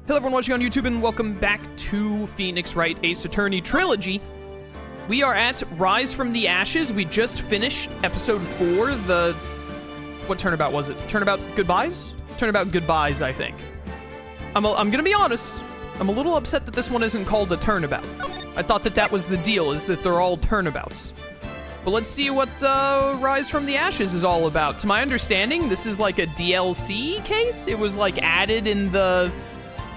Hello everyone watching on YouTube and welcome back to Phoenix Wright Ace Attorney Trilogy. We are at Rise from the Ashes. We just finished episode 4, what turnabout was it? Turnabout Goodbyes? Turnabout Goodbyes, I think. I'm gonna be honest, I'm a little upset that this one isn't called a turnabout. I thought that was the deal, is that they're all turnabouts. But let's see what Rise from the Ashes is all about. To my understanding, this is like a DLC case. It was like added in the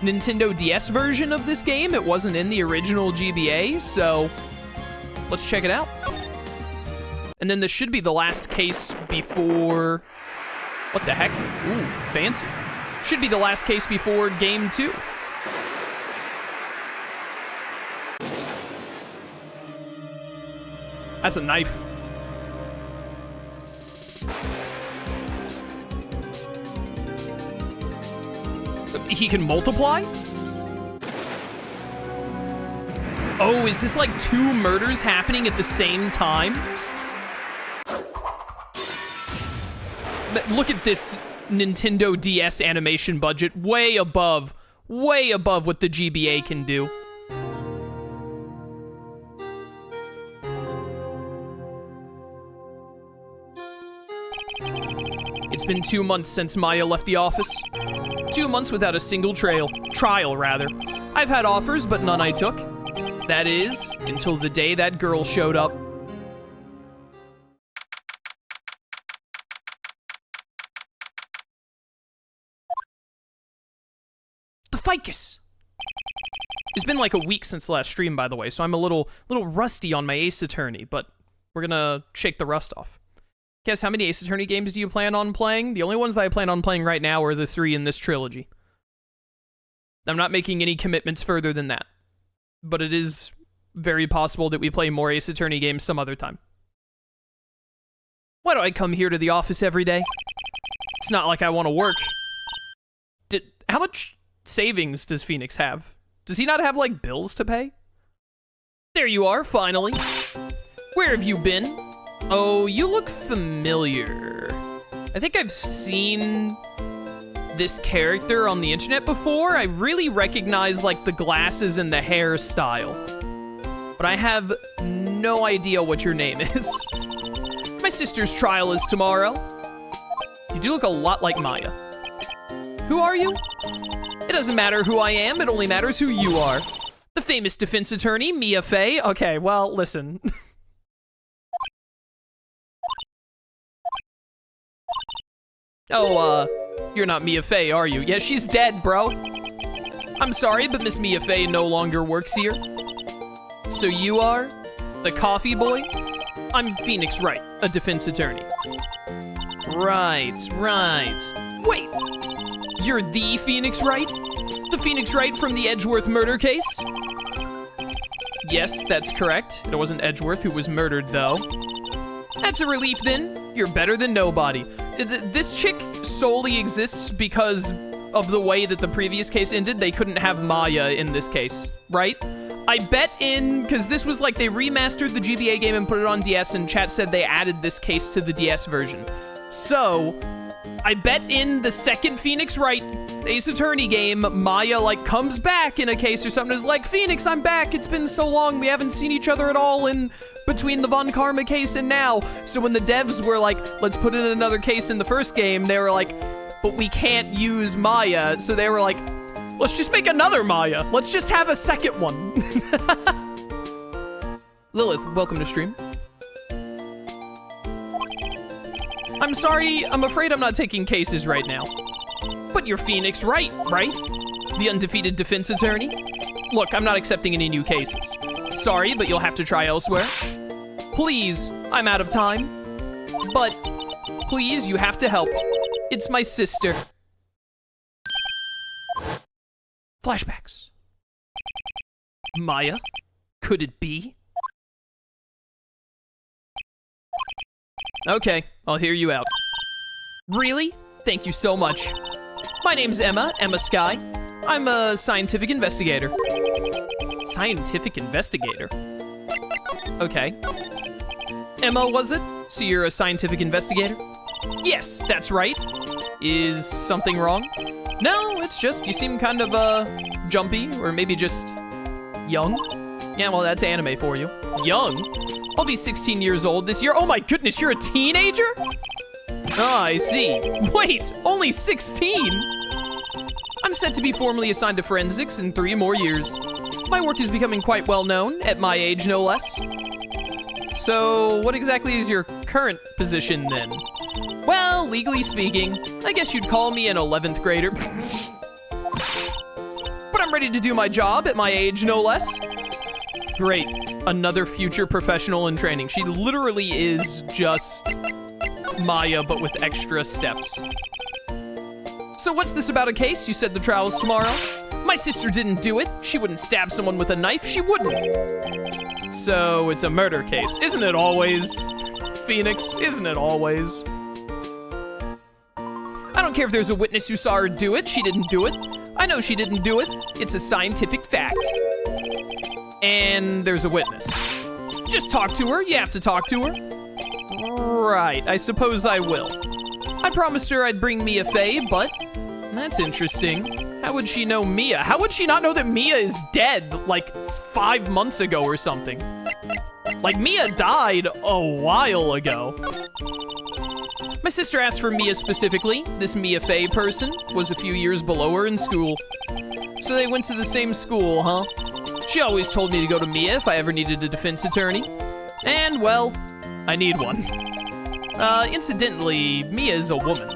Nintendo DS version of this game. It wasn't in the original GBA, so let's check it out. And then this should be the last case before... What the heck? Ooh, fancy. Should be the last case before Game 2. That's a knife. He can multiply? Oh, is this like 2 murders happening at the same time? But look at this Nintendo DS animation budget, way above what the GBA can do. It's been 2 months since Maya left the office. 2 months without a single trial. I've had offers, but none I took. That is, until the day that girl showed up. The ficus! It's been like a week since the last stream, by the way, so I'm a little rusty on my Ace Attorney, but we're gonna shake the rust off. Guess how many Ace Attorney games do you plan on playing? The only ones that I plan on playing right now are the 3 in this trilogy. I'm not making any commitments further than that. But it is very possible that we play more Ace Attorney games some other time. Why do I come here to the office every day? It's not like I want to work. How much savings does Phoenix have? Does he not have, like, bills to pay? There you are, finally. Where have you been? Oh, you look familiar. I think I've seen this character on the internet before. I really recognize, like, the glasses and the hairstyle. But I have no idea what your name is. My sister's trial is tomorrow. You do look a lot like Maya. Who are you? It doesn't matter who I am, it only matters who you are. The famous defense attorney, Mia Fey. Okay, well, listen. Oh, you're not Mia Fey, are you? Yeah, she's dead, bro. I'm sorry, but Miss Mia Fey no longer works here. So you are? The coffee boy? I'm Phoenix Wright, a defense attorney. Right. Wait, you're the Phoenix Wright? The Phoenix Wright from the Edgeworth murder case? Yes, that's correct. It wasn't Edgeworth who was murdered, though. That's a relief, then. You're better than nobody. This chick solely exists because of the way that the previous case ended. They couldn't have Maya in this case, right? I bet because this was like they remastered the GBA game and put it on DS, and chat said they added this case to the DS version. So, I bet in the second Phoenix Wright Ace Attorney game, Maya, like, comes back in a case or something, is like, Phoenix, I'm back, it's been so long, we haven't seen each other at all in between the Von Karma case and now. So when the devs were like, let's put in another case in the first game, they were like, but we can't use Maya, so they were like, let's just make another Maya. Let's just have a second one. Lilith, welcome to stream. I'm sorry, I'm afraid I'm not taking cases right now. But you're Phoenix Wright, right? The undefeated defense attorney? Look, I'm not accepting any new cases. Sorry, but you'll have to try elsewhere. Please, I'm out of time. But, please, you have to help. It's my sister. Flashbacks. Maya? Could it be? Okay, I'll hear you out. Really? Thank you so much. My name's Emma Sky. I'm a scientific investigator. Scientific investigator? Okay. Emma, was it? So you're a scientific investigator? Yes, that's right. Is something wrong? No, it's just you seem kind of, jumpy, or maybe just young. Yeah, well, that's anime for you. Young? I'll be 16 years old this year. Oh my goodness, you're a teenager? Ah, I see. Wait, only 16? I'm set to be formally assigned to forensics in 3 more years. My work is becoming quite well known, at my age no less. So, what exactly is your current position then? Well, legally speaking, I guess you'd call me an 11th grader. But I'm ready to do my job at my age no less. Great, another future professional in training. She literally is just Maya, but with extra steps. So what's this about a case? You said the trial's tomorrow? My sister didn't do it. She wouldn't stab someone with a knife. She wouldn't. So it's a murder case. Isn't it always? Phoenix, isn't it always? I don't care if there's a witness who saw her do it. She didn't do it. I know she didn't do it. It's a scientific fact. And there's a witness. Just talk to her. You have to talk to her. Right, I suppose I will. I promised her I'd bring Mia Fey, but that's interesting. How would she know Mia? How would she not know that Mia is dead, like 5 months ago or something? Like, Mia died a while ago. My sister asked for Mia specifically. This Mia Fey person was a few years below her in school. So they went to the same school, huh? She always told me to go to Mia if I ever needed a defense attorney. And, well, I need one. Incidentally, Mia is a woman.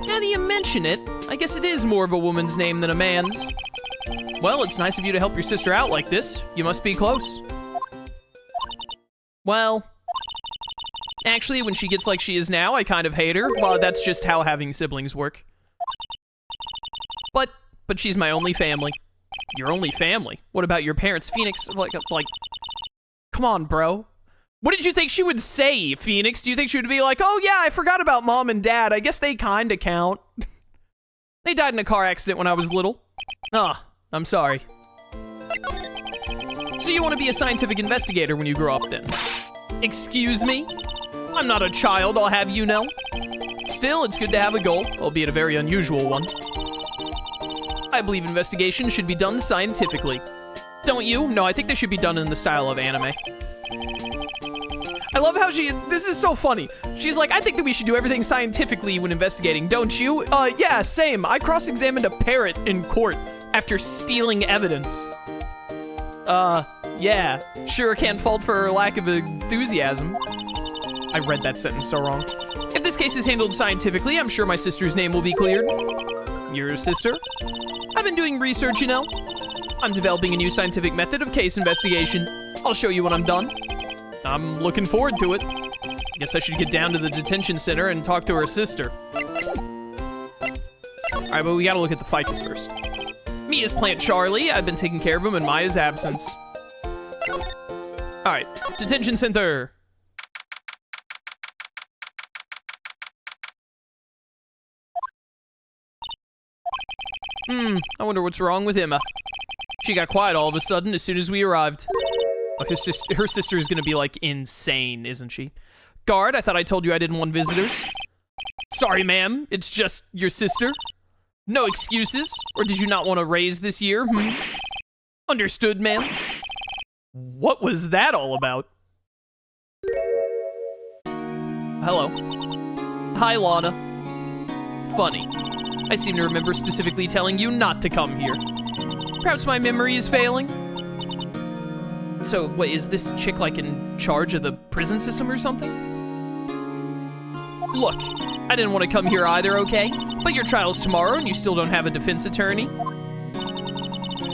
Now that you mention it, I guess it is more of a woman's name than a man's. Well, it's nice of you to help your sister out like this. You must be close. Well, actually, when she gets like she is now, I kind of hate her. Well, that's just how having siblings work. But she's my only family. Your only family? What about your parents? Phoenix, like, come on, bro. What did you think she would say, Phoenix? Do you think she would be like, oh yeah, I forgot about mom and dad. I guess they kinda count. They died in a car accident when I was little. Ah, I'm sorry. So you want to be a scientific investigator when you grow up then? Excuse me? I'm not a child, I'll have you know. Still, it's good to have a goal, albeit a very unusual one. I believe investigations should be done scientifically. Don't you? No, I think they should be done in the style of anime. I love how this is so funny. She's like, I think that we should do everything scientifically when investigating, don't you? Yeah, same. I cross-examined a parrot in court after stealing evidence. Yeah. Sure can't fault for her lack of enthusiasm. I read that sentence so wrong. If this case is handled scientifically, I'm sure my sister's name will be cleared. Your sister? I've been doing research, you know. I'm developing a new scientific method of case investigation. I'll show you when I'm done. I'm looking forward to it. Guess I should get down to the detention center and talk to her sister. Alright, but we gotta look at the ficus first. Mia's plant Charlie. I've been taking care of him in Maya's absence. Alright, detention center. I wonder what's wrong with Emma. She got quiet all of a sudden as soon as we arrived. Oh, her sister is gonna be, like, insane, isn't she? Guard, I thought I told you I didn't want visitors. Sorry, ma'am. It's just your sister. No excuses. Or did you not want to raise this year? Understood, ma'am. What was that all about? Hello. Hi, Lana. Funny. I seem to remember specifically telling you not to come here. Perhaps my memory is failing? So, what, is this chick, like, in charge of the prison system or something? Look, I didn't want to come here either, okay? But your trial's tomorrow and you still don't have a defense attorney.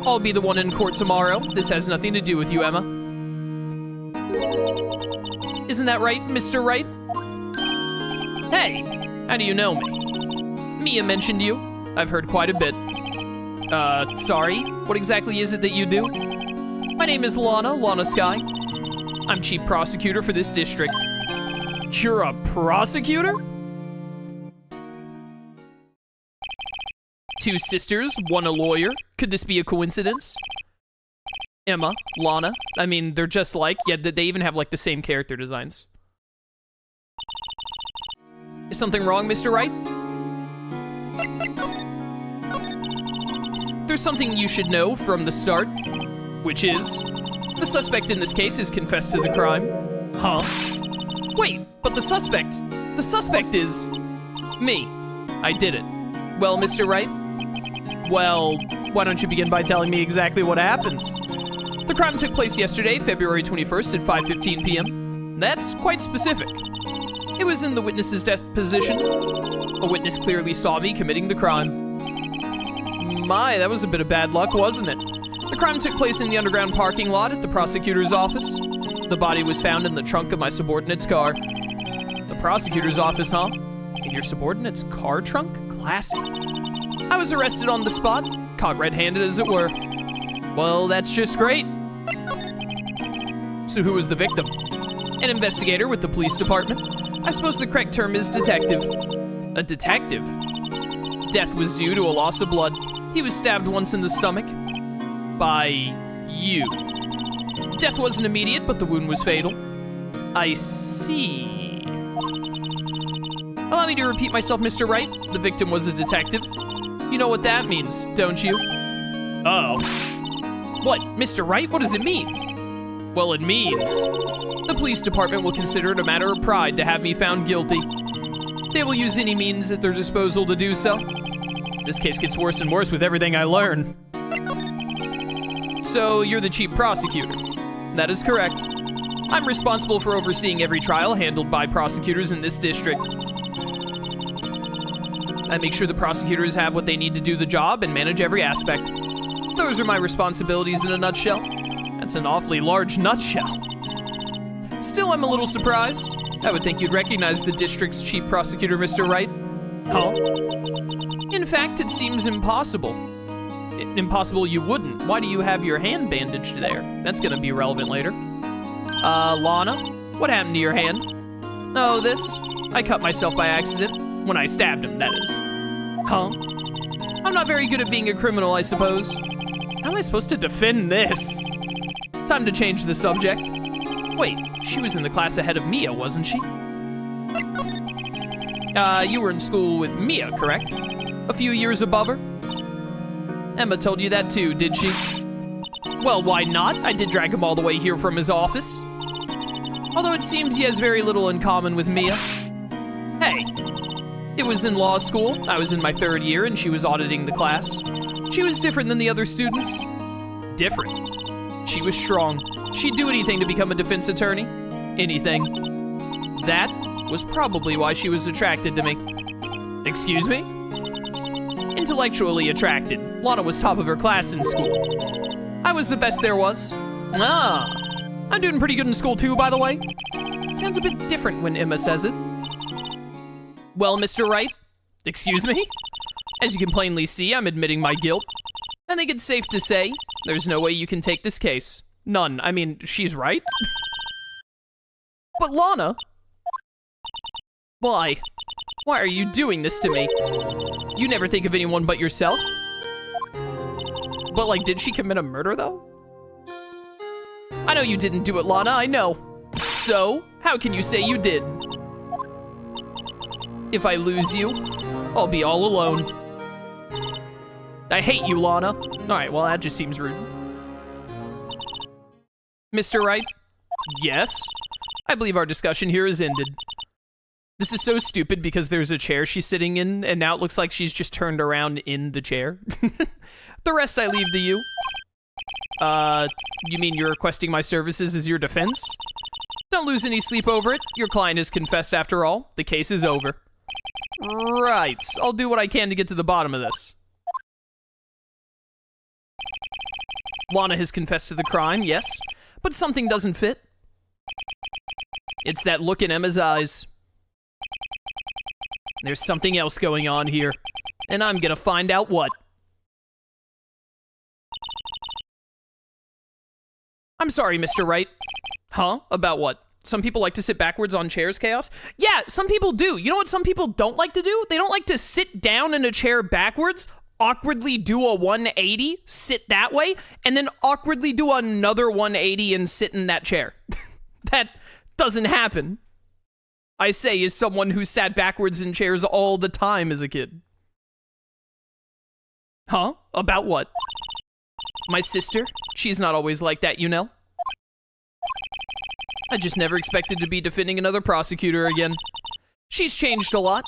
I'll be the one in court tomorrow. This has nothing to do with you, Emma. Isn't that right, Mr. Wright? Hey, how do you know me? Mia mentioned you. I've heard quite a bit. Sorry? What exactly is it that you do? My name is Lana Sky. I'm chief prosecutor for this district. You're a prosecutor? Two sisters, one a lawyer. Could this be a coincidence? Emma, Lana. I mean, they're just like, yeah, they even have, like, the same character designs. Is something wrong, Mr. Wright? there's something you should know from the start, which is, the suspect in this case has confessed to the crime. Huh? Wait, but the suspect is me. I did it. Well, Mr. Wright? Well, why don't you begin by telling me exactly what happened? The crime took place yesterday, February 21st at 5:15 p.m. That's quite specific. It was in the witness's deposition. A witness clearly saw me committing the crime. My, that was a bit of bad luck, wasn't it? The crime took place in the underground parking lot at the prosecutor's office. The body was found in the trunk of my subordinate's car. The prosecutor's office, huh? In your subordinate's car trunk? Classy. I was arrested on the spot, caught red-handed as it were. Well, that's just great. So who was the victim? An investigator with the police department. I suppose the correct term is detective. A detective? Death was due to a loss of blood. He was stabbed once in the stomach. By you. Death wasn't immediate, but the wound was fatal. I see. Allow me to repeat myself, Mr. Wright. The victim was a detective. You know what that means, don't you? Uh-oh. What, Mr. Wright? What does it mean? Well, it means the police department will consider it a matter of pride to have me found guilty. They will use any means at their disposal to do so. This case gets worse and worse with everything I learn. So, you're the chief prosecutor. That is correct. I'm responsible for overseeing every trial handled by prosecutors in this district. I make sure the prosecutors have what they need to do the job and manage every aspect. Those are my responsibilities in a nutshell. That's an awfully large nutshell. Still, I'm a little surprised. I would think you'd recognize the district's chief prosecutor, Mr. Wright. Huh? In fact, it seems impossible. Impossible you wouldn't. Why do you have your hand bandaged there? That's gonna be relevant later. Lana? What happened to your hand? Oh, this? I cut myself by accident. When I stabbed him, that is. Huh? I'm not very good at being a criminal, I suppose. How am I supposed to defend this? Time to change the subject. Wait, she was in the class ahead of Mia, wasn't she? You were in school with Mia, correct? A few years above her? Emma told you that too, did she? Well, why not? I did drag him all the way here from his office. Although it seems he has very little in common with Mia. Hey, it was in law school. I was in my 3rd year and she was auditing the class. She was different than the other students. Different. She was strong. She'd do anything to become a defense attorney. Anything. That was probably why she was attracted to me. Excuse me? Intellectually attracted. Lana was top of her class in school. I was the best there was. Ah, I'm doing pretty good in school too, by the way. Sounds a bit different when Emma says it. Well, Mr. Wright, excuse me? As you can plainly see, I'm admitting my guilt. I think it's safe to say there's no way you can take this case. None. I mean, she's right. But Lana? Why? Why are you doing this to me? You never think of anyone but yourself? But like, did she commit a murder though? I know you didn't do it, Lana, I know. So, how can you say you did? If I lose you, I'll be all alone. I hate you, Lana. Alright, well that just seems rude. Mr. Wright? Yes? I believe our discussion here is ended. This is so stupid because there's a chair she's sitting in, and now it looks like she's just turned around in the chair. The rest I leave to you. You mean you're requesting my services as your defense? Don't lose any sleep over it. Your client has confessed after all. The case is over. Right. I'll do what I can to get to the bottom of this. Lana has confessed to the crime, yes, but something doesn't fit. It's that look in Emma's eyes. There's something else going on here, and I'm gonna find out what. I'm sorry, Mr. Wright. Huh? About what? Some people like to sit backwards on chairs, Chaos? Yeah, some people do. You know what some people don't like to do? They don't like to sit down in a chair backwards, awkwardly do a 180, sit that way, and then awkwardly do another 180 and sit in that chair. That doesn't happen. I say as someone who sat backwards in chairs all the time as a kid. Huh? About what? My sister? She's not always like that, you know? I just never expected to be defending another prosecutor again. She's changed a lot.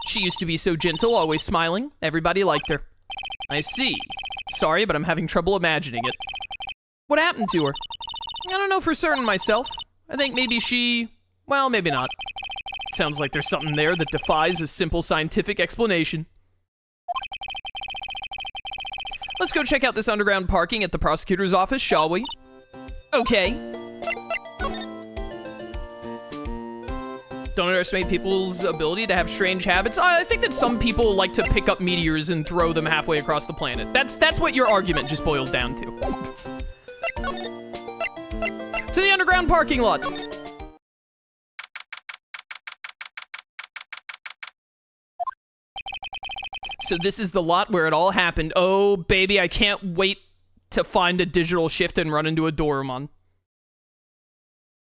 She used to be so gentle, always smiling. Everybody liked her. I see. Sorry, but I'm having trouble imagining it. What happened to her? I don't know for certain myself. I think maybe she... well, maybe not. Sounds like there's something there that defies a simple scientific explanation. Let's go check out this underground parking at the prosecutor's office, shall we? Okay. Don't underestimate people's ability to have strange habits. I think that some people like to pick up meteors and throw them halfway across the planet. That's what your argument just boiled down to. To the underground parking lot. So this is the lot where it all happened. Oh, baby, I can't wait to find a digital shift and run into a Doremon.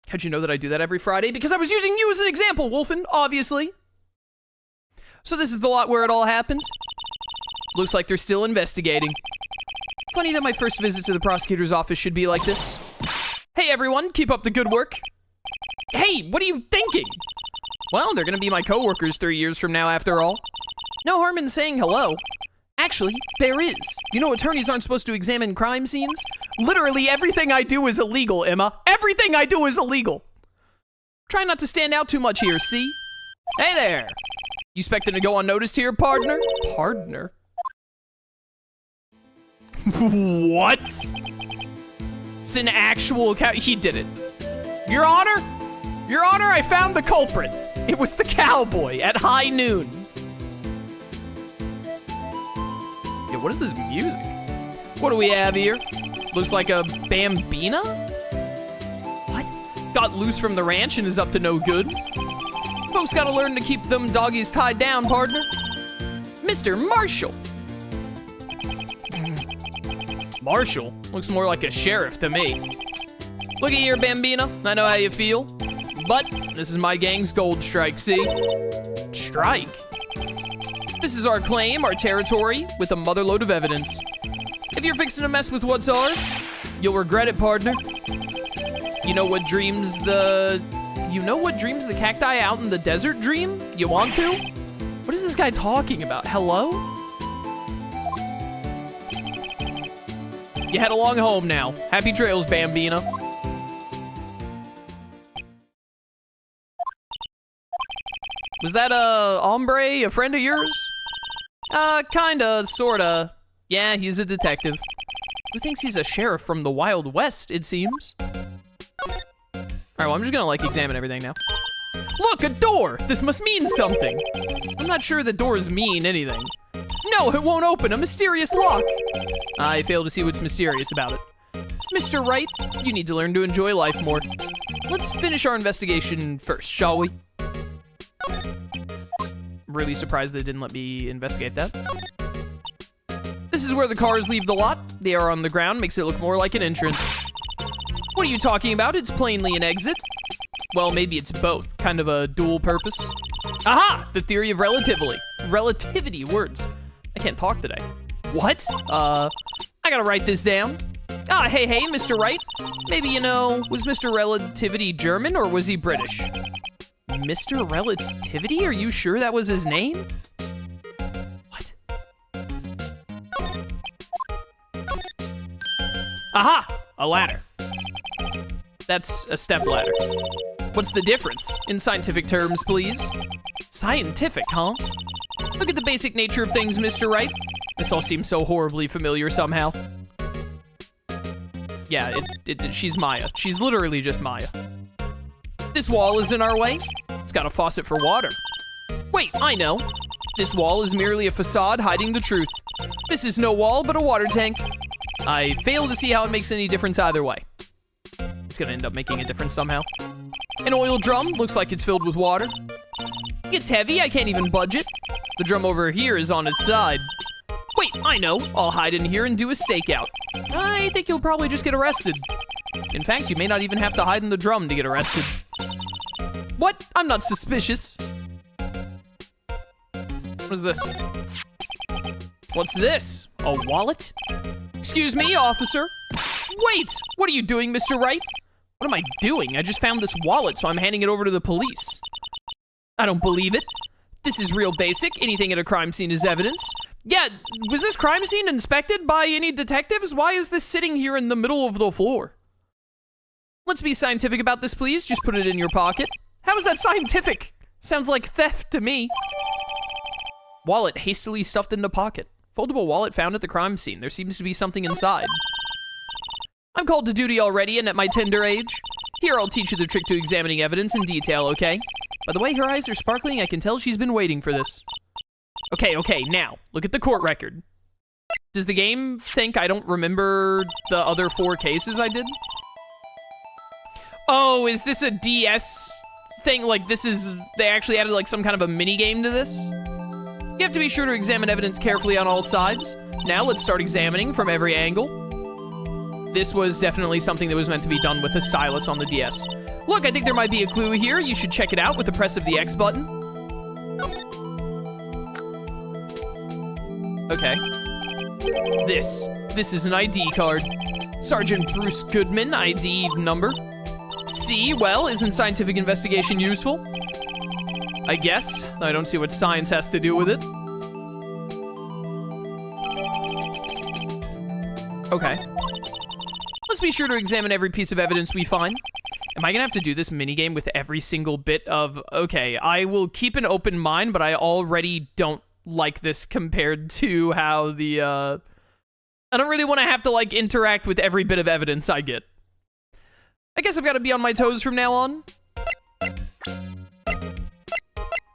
How'd you know that I do that every Friday? Because I was using you as an example, Wolfen, obviously. So this is the lot where it all happened. Looks like they're still investigating. Funny that my first visit to the prosecutor's office should be like this. Hey everyone, keep up the good work. Hey, what are you thinking? Well, they're gonna be my coworkers 3 years from now after all. No harm in saying hello. Actually, there is. You know attorneys aren't supposed to examine crime scenes? Literally everything I do is illegal, Emma. Everything I do is illegal. Try not to stand out too much here, see? Hey there. You expecting to go unnoticed here, partner? Partner? What? It's an actual cow. He did it. Your Honor? Your Honor, I found the culprit. It was the cowboy at high noon. Yeah, what is this music? What do we have here? Looks like a bambina? What? Got loose from the ranch and is up to no good? Folks gotta learn to keep them doggies tied down, partner. Mr. Marshall. Marshall? Looks more like a sheriff to me. Looky here, Bambina. I know how you feel. But this is my gang's gold strike, see? Strike? This is our claim, our territory, with a motherload of evidence. If you're fixing to mess with what's ours, you'll regret it, partner. You know what dreams the cacti out in the desert dream? You want to? What is this guy talking about? Hello? You head along home now. Happy trails, Bambina. Was that a hombre, a friend of yours? Kinda, sorta. Yeah, he's a detective. Who thinks he's a sheriff from the Wild West, it seems? Alright, well, I'm just gonna, like, examine everything now. Look, a door! This must mean something. I'm not sure the doors mean anything. No, it won't open, a mysterious lock. I fail to see what's mysterious about it. Mr. Wright, you need to learn to enjoy life more. Let's finish our investigation first, shall we? Really surprised they didn't let me investigate that. This is where the cars leave the lot. They are on the ground, makes it look more like an entrance. What are you talking about? It's plainly an exit. Well, maybe it's both, kind of a dual purpose. Aha! The theory of relativity. Relativity, words. I can't talk today. What? I gotta write this down. Ah, hey, Mr. Wright. Maybe, you know, was Mr. Relativity German or was he British? Mr. Relativity? Are you sure that was his name? What? Aha! A ladder. That's a step ladder. What's the difference? In scientific terms, please. Scientific, huh? Look at the basic nature of things, Mr. Wright. This all seems so horribly familiar somehow. Yeah, she's Maya. She's literally just Maya. This wall is in our way. It's got a faucet for water. Wait, I know. This wall is merely a facade hiding the truth. This is no wall, but a water tank. I fail to see how it makes any difference either way. It's gonna end up making a difference somehow. An oil drum, looks like it's filled with water. It's heavy, I can't even budge it. The drum over here is on its side. Wait, I know. I'll hide in here and do a stakeout. I think you'll probably just get arrested. In fact, you may not even have to hide in the drum to get arrested. What? I'm not suspicious. What is this? What's this? A wallet? Excuse me, officer. Wait! What are you doing, Mr. Wright? What am I doing? I just found this wallet, so I'm handing it over to the police. I don't believe it. This is real basic. Anything at a crime scene is evidence. Yeah, was this crime scene inspected by any detectives? Why is this sitting here in the middle of the floor? Let's be scientific about this, please. Just put it in your pocket. How is that scientific? Sounds like theft to me. Wallet hastily stuffed into pocket. Foldable wallet found at the crime scene. There seems to be something inside. I'm called to duty already and at my tender age. Here, I'll teach you the trick to examining evidence in detail, okay? By the way, her eyes are sparkling. I can tell she's been waiting for this. Okay, now, look at the court record. Does the game think I don't remember the other 4 cases I did? Oh, is this a DS thing? Like, they actually added like some kind of a mini game to this? You have to be sure to examine evidence carefully on all sides. Now let's start examining from every angle. This was definitely something that was meant to be done with a stylus on the DS. Look, I think there might be a clue here. You should check it out with the press of the X button. Okay. This is an ID card. Sergeant Bruce Goodman, ID number. See, well, isn't scientific investigation useful? I guess. I don't see what science has to do with it. Okay. Let's be sure to examine every piece of evidence we find. Am I gonna have to do this minigame with every single bit of... Okay, I will keep an open mind, but I already don't like this compared to how the, I don't really want to have to, like, interact with every bit of evidence I get. I guess I've got to be on my toes from now on.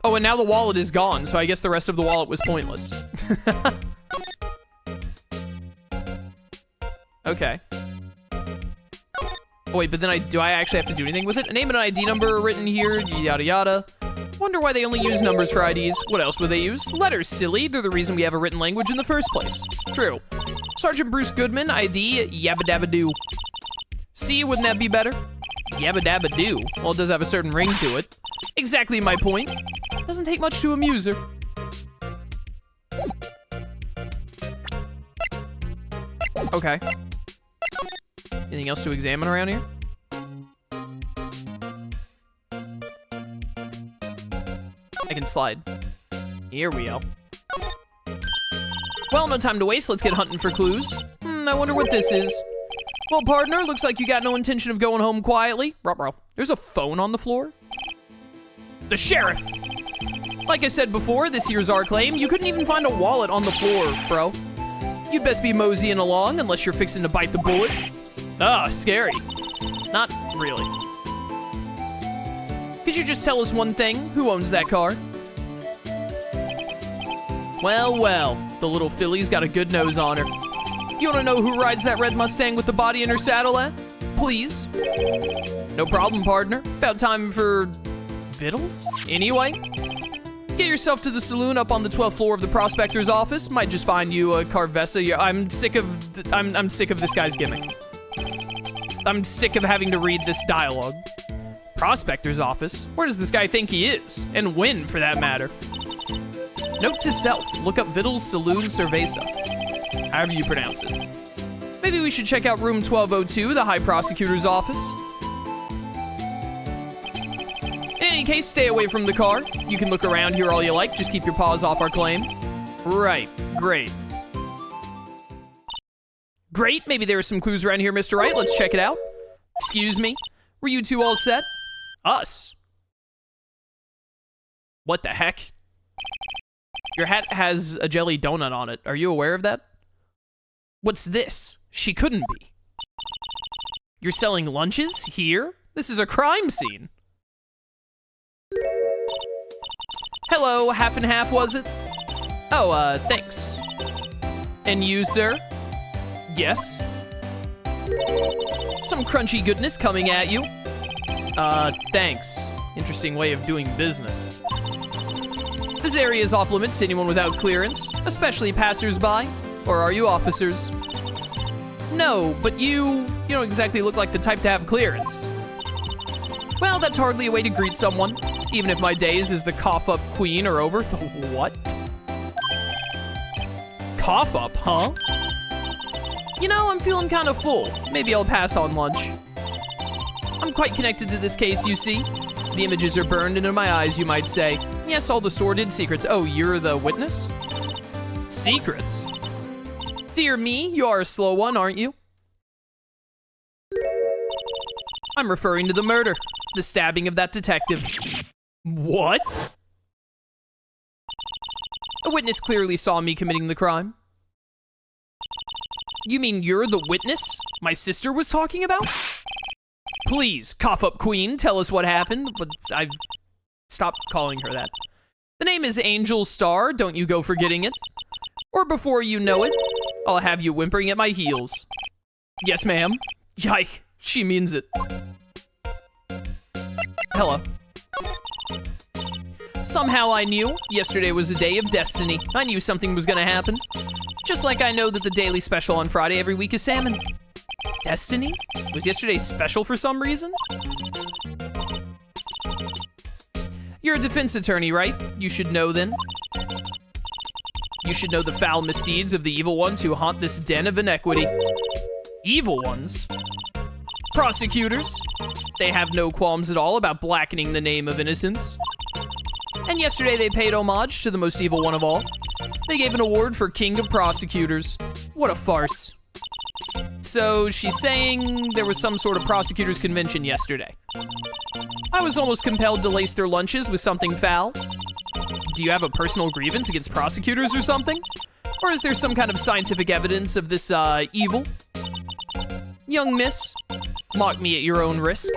Oh, and now the wallet is gone, so I guess the rest of the wallet was pointless. Okay. Oh, wait, but then do I actually have to do anything with it? A name and an ID number written here, yada yada. Wonder why they only use numbers for IDs. What else would they use? Letters, silly. They're the reason we have a written language in the first place. True. Sergeant Bruce Goodman, ID, yabba dabba doo. See, wouldn't that be better? Yabba dabba doo. Well, it does have a certain ring to it. Exactly my point. Doesn't take much to amuse her. Okay. Anything else to examine around here? I can slide. Here we go. Well, no time to waste. Let's get hunting for clues. I wonder what this is. Well, partner, looks like you got no intention of going home quietly. Ruh-roh. There's a phone on the floor. The sheriff. Like I said before, this here's our claim. You couldn't even find a wallet on the floor, bro. You'd best be moseying along unless you're fixing to bite the bullet. Ah, scary. Not really. Could you just tell us one thing? Who owns that car? Well, well, the little filly's got a good nose on her. You wanna know who rides that red Mustang with the body in her saddle, eh? Please. No problem, partner. About time for... Vittles? Anyway, get yourself to the saloon up on the 12th floor of the prospector's office. Might just find you a Carvessa. Yeah, I'm sick of this guy's gimmick. I'm sick of having to read this dialogue. Prospector's office? Where does this guy think he is? And when, for that matter? Note to self, look up Vittles Saloon Cerveza. However you pronounce it. Maybe we should check out room 1202, the High Prosecutor's office. In any case, stay away from the car. You can look around here all you like, just keep your paws off our claim. Right, great. Great, maybe there are some clues around here, Mr. Wright. Let's check it out. Excuse me, were you two all set? Us? What the heck? Your hat has a jelly donut on it. Are you aware of that? What's this? She couldn't be. You're selling lunches here? This is a crime scene. Hello, half and half, was it? Oh, thanks. And you, sir? Yes? Some crunchy goodness coming at you. Thanks. Interesting way of doing business. This area is off limits to anyone without clearance, especially passers-by. Or are you officers? No, but you don't exactly look like the type to have clearance. Well, that's hardly a way to greet someone, even if my days as the cough-up queen are over. The what? Cough up, huh? You know, I'm feeling kind of full. Maybe I'll pass on lunch. I'm quite connected to this case, you see. The images are burned into my eyes, you might say. Yes, all the sordid secrets. Oh, you're the witness? Secrets? Dear me, you are a slow one, aren't you? I'm referring to the murder. The stabbing of that detective. What? A witness clearly saw me committing the crime. You mean you're the witness my sister was talking about? Please, cough up queen, tell us what happened. But I've stopped calling her that. The name is Angel Star, don't you go forgetting it. Or before you know it, I'll have you whimpering at my heels. Yes, ma'am. Yike, she means it. Hello. Somehow I knew yesterday was a day of destiny. I knew something was gonna happen. Just like I know that the daily special on Friday every week is salmon. Destiny? Was yesterday special for some reason? You're a defense attorney, right? You should know then. You should know the foul misdeeds of the evil ones who haunt this den of inequity. Evil ones? Prosecutors. They have no qualms at all about blackening the name of innocence. And yesterday they paid homage to the most evil one of all. They gave an award for King of Prosecutors. What a farce. So she's saying there was some sort of prosecutors convention yesterday. I was almost compelled to lace their lunches with something foul. Do you have a personal grievance against prosecutors or something? Or is there some kind of scientific evidence of this, evil? Young miss, mock me at your own risk.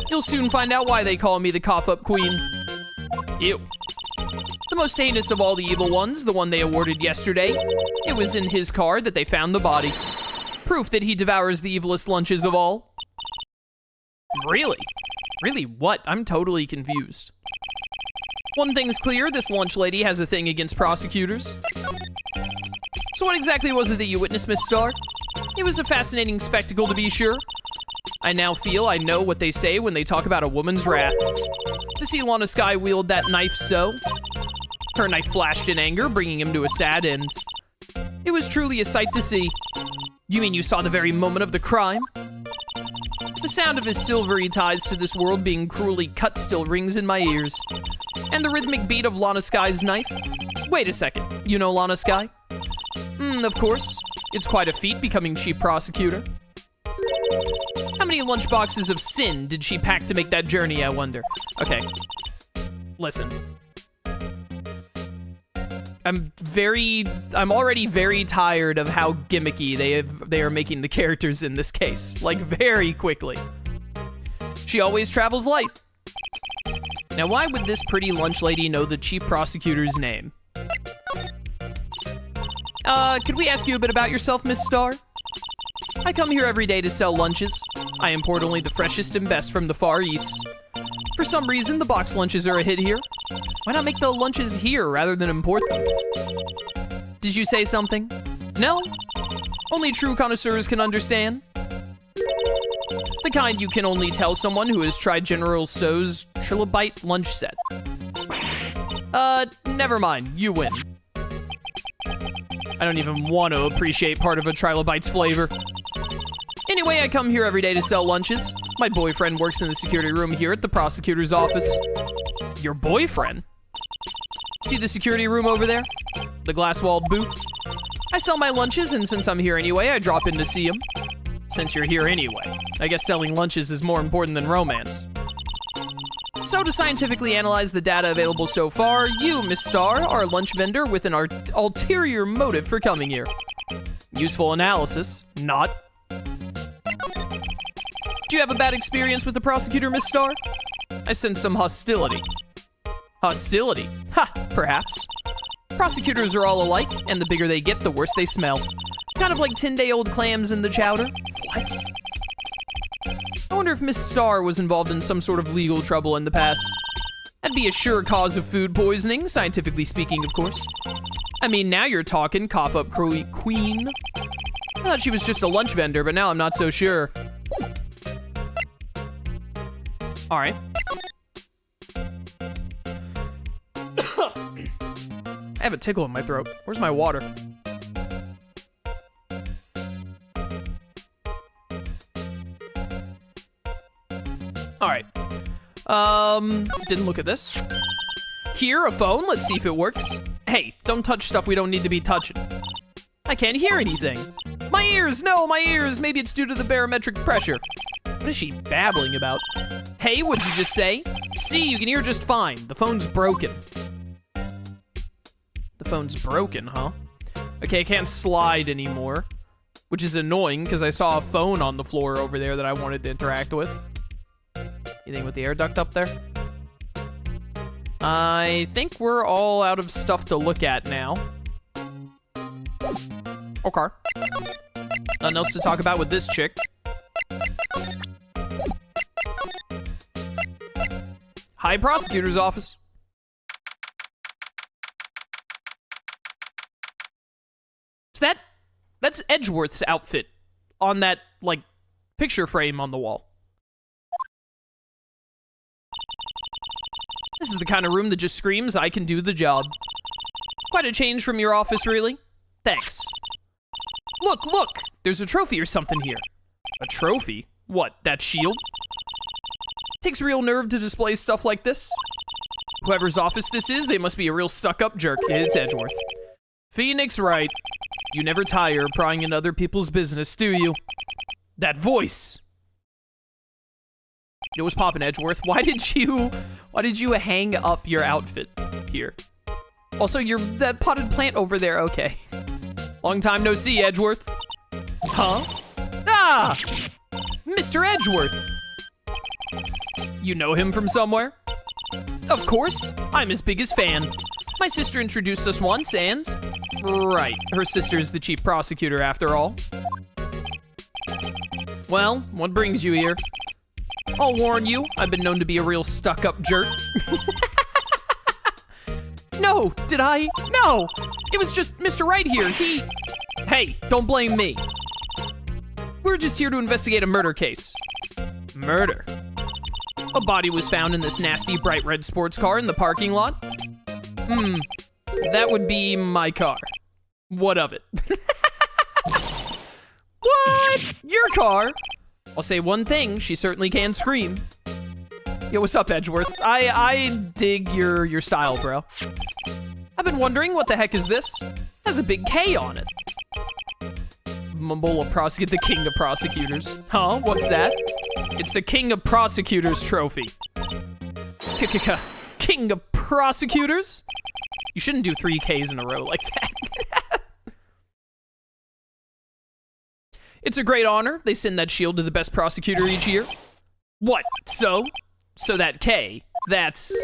You'll soon find out why they call me the cough-up queen. Ew. The most heinous of all the evil ones, the one they awarded yesterday. It was in his car that they found the body. Proof that he devours the evilest lunches of all. Really? Really what? I'm totally confused. One thing's clear, this lunch lady has a thing against prosecutors. So what exactly was it that you witnessed, Miss Starr? It was a fascinating spectacle, to be sure. I now feel I know what they say when they talk about a woman's wrath. To see Lana Skye wield that knife so. Her knife flashed in anger, bringing him to a sad end. It was truly a sight to see. You mean you saw the very moment of the crime? The sound of his silvery ties to this world being cruelly cut still rings in my ears. And the rhythmic beat of Lana Skye's knife? Wait a second, you know Lana Skye? Of course. It's quite a feat becoming chief prosecutor. How many lunchboxes of sin did she pack to make that journey, I wonder? Okay, listen. I'm already very tired of how gimmicky they are making the characters in this case. Like, very quickly. She always travels light. Now, why would this pretty lunch lady know the chief prosecutor's name? Could we ask you a bit about yourself, Miss Starr? I come here every day to sell lunches. I import only the freshest and best from the Far East. For some reason, the box lunches are a hit here. Why not make the lunches here rather than import them? Did you say something? No? Only true connoisseurs can understand. The kind you can only tell someone who has tried General Tso's Trilobite lunch set. Never mind. You win. I don't even want to appreciate part of a Trilobite's flavor. Anyway, I come here every day to sell lunches. My boyfriend works in the security room here at the prosecutor's office. Your boyfriend? See the security room over there? The glass-walled booth? I sell my lunches, and since I'm here anyway, I drop in to see him. Since you're here anyway, I guess selling lunches is more important than romance. So to scientifically analyze the data available so far, you, Miss Starr, are a lunch vendor with an ulterior motive for coming here. Useful analysis. Not. Do you have a bad experience with the prosecutor, Miss Starr? I sense some hostility. Hostility? Ha, perhaps. Prosecutors are all alike, and the bigger they get, the worse they smell. Kind of like 10-day-old clams in the chowder. What? I wonder if Miss Starr was involved in some sort of legal trouble in the past. That'd be a sure cause of food poisoning, scientifically speaking, of course. I mean, now you're talking, cough up queen. I thought she was just a lunch vendor, but now I'm not so sure. All right. I have a tickle in my throat. Where's my water? All right. Didn't look at this. Here, a phone. Let's see if it works. Hey, don't touch stuff we don't need to be touching. I can't hear anything. My ears, no, my ears. Maybe it's due to the barometric pressure. What is she babbling about? Hey, what'd you just say? See, you can hear just fine. The phone's broken. The phone's broken, huh? Okay, I can't slide anymore, which is annoying because I saw a phone on the floor over there that I wanted to interact with. Anything with the air duct up there? I think we're all out of stuff to look at now. Okay. Nothing else to talk about with this chick. Hi, prosecutor's office. That's Edgeworth's outfit on that, like, picture frame on the wall. This is the kind of room that just screams, I can do the job. Quite a change from your office, really. Thanks. Look, look! There's a trophy or something here. A trophy? What, that shield? Takes real nerve to display stuff like this. Whoever's office this is, they must be a real stuck-up jerk. It's Edgeworth. Phoenix Wright. You never tire of prying into other people's business, do you? That voice. It was poppin', Edgeworth. Why did you hang up your outfit here? Also, that potted plant over there, okay. Long time no see, Edgeworth. Huh? Ah! Mr. Edgeworth. You know him from somewhere? Of course, I'm his biggest fan. My sister introduced us once and... Right, her sister's the chief prosecutor after all. Well, what brings you here? I'll warn you, I've been known to be a real stuck-up jerk. No, did I? No! It was just Mr. Wright here, Hey, don't blame me. We're just here to investigate a murder case. Murder? A body was found in this nasty bright red sports car in the parking lot. That would be my car. What of it? What? Your car? I'll say one thing, she certainly can scream. Yo, what's up, Edgeworth? I dig your style, bro. I've been wondering, what the heck is this? It has a big K on it. Mumble Prosecute, the king of prosecutors. Huh, what's that? It's the king of prosecutors trophy. King of prosecutors? You shouldn't do 3 Ks in a row like that. It's a great honor. They send that shield to the best prosecutor each year. What, so? So that K, that's...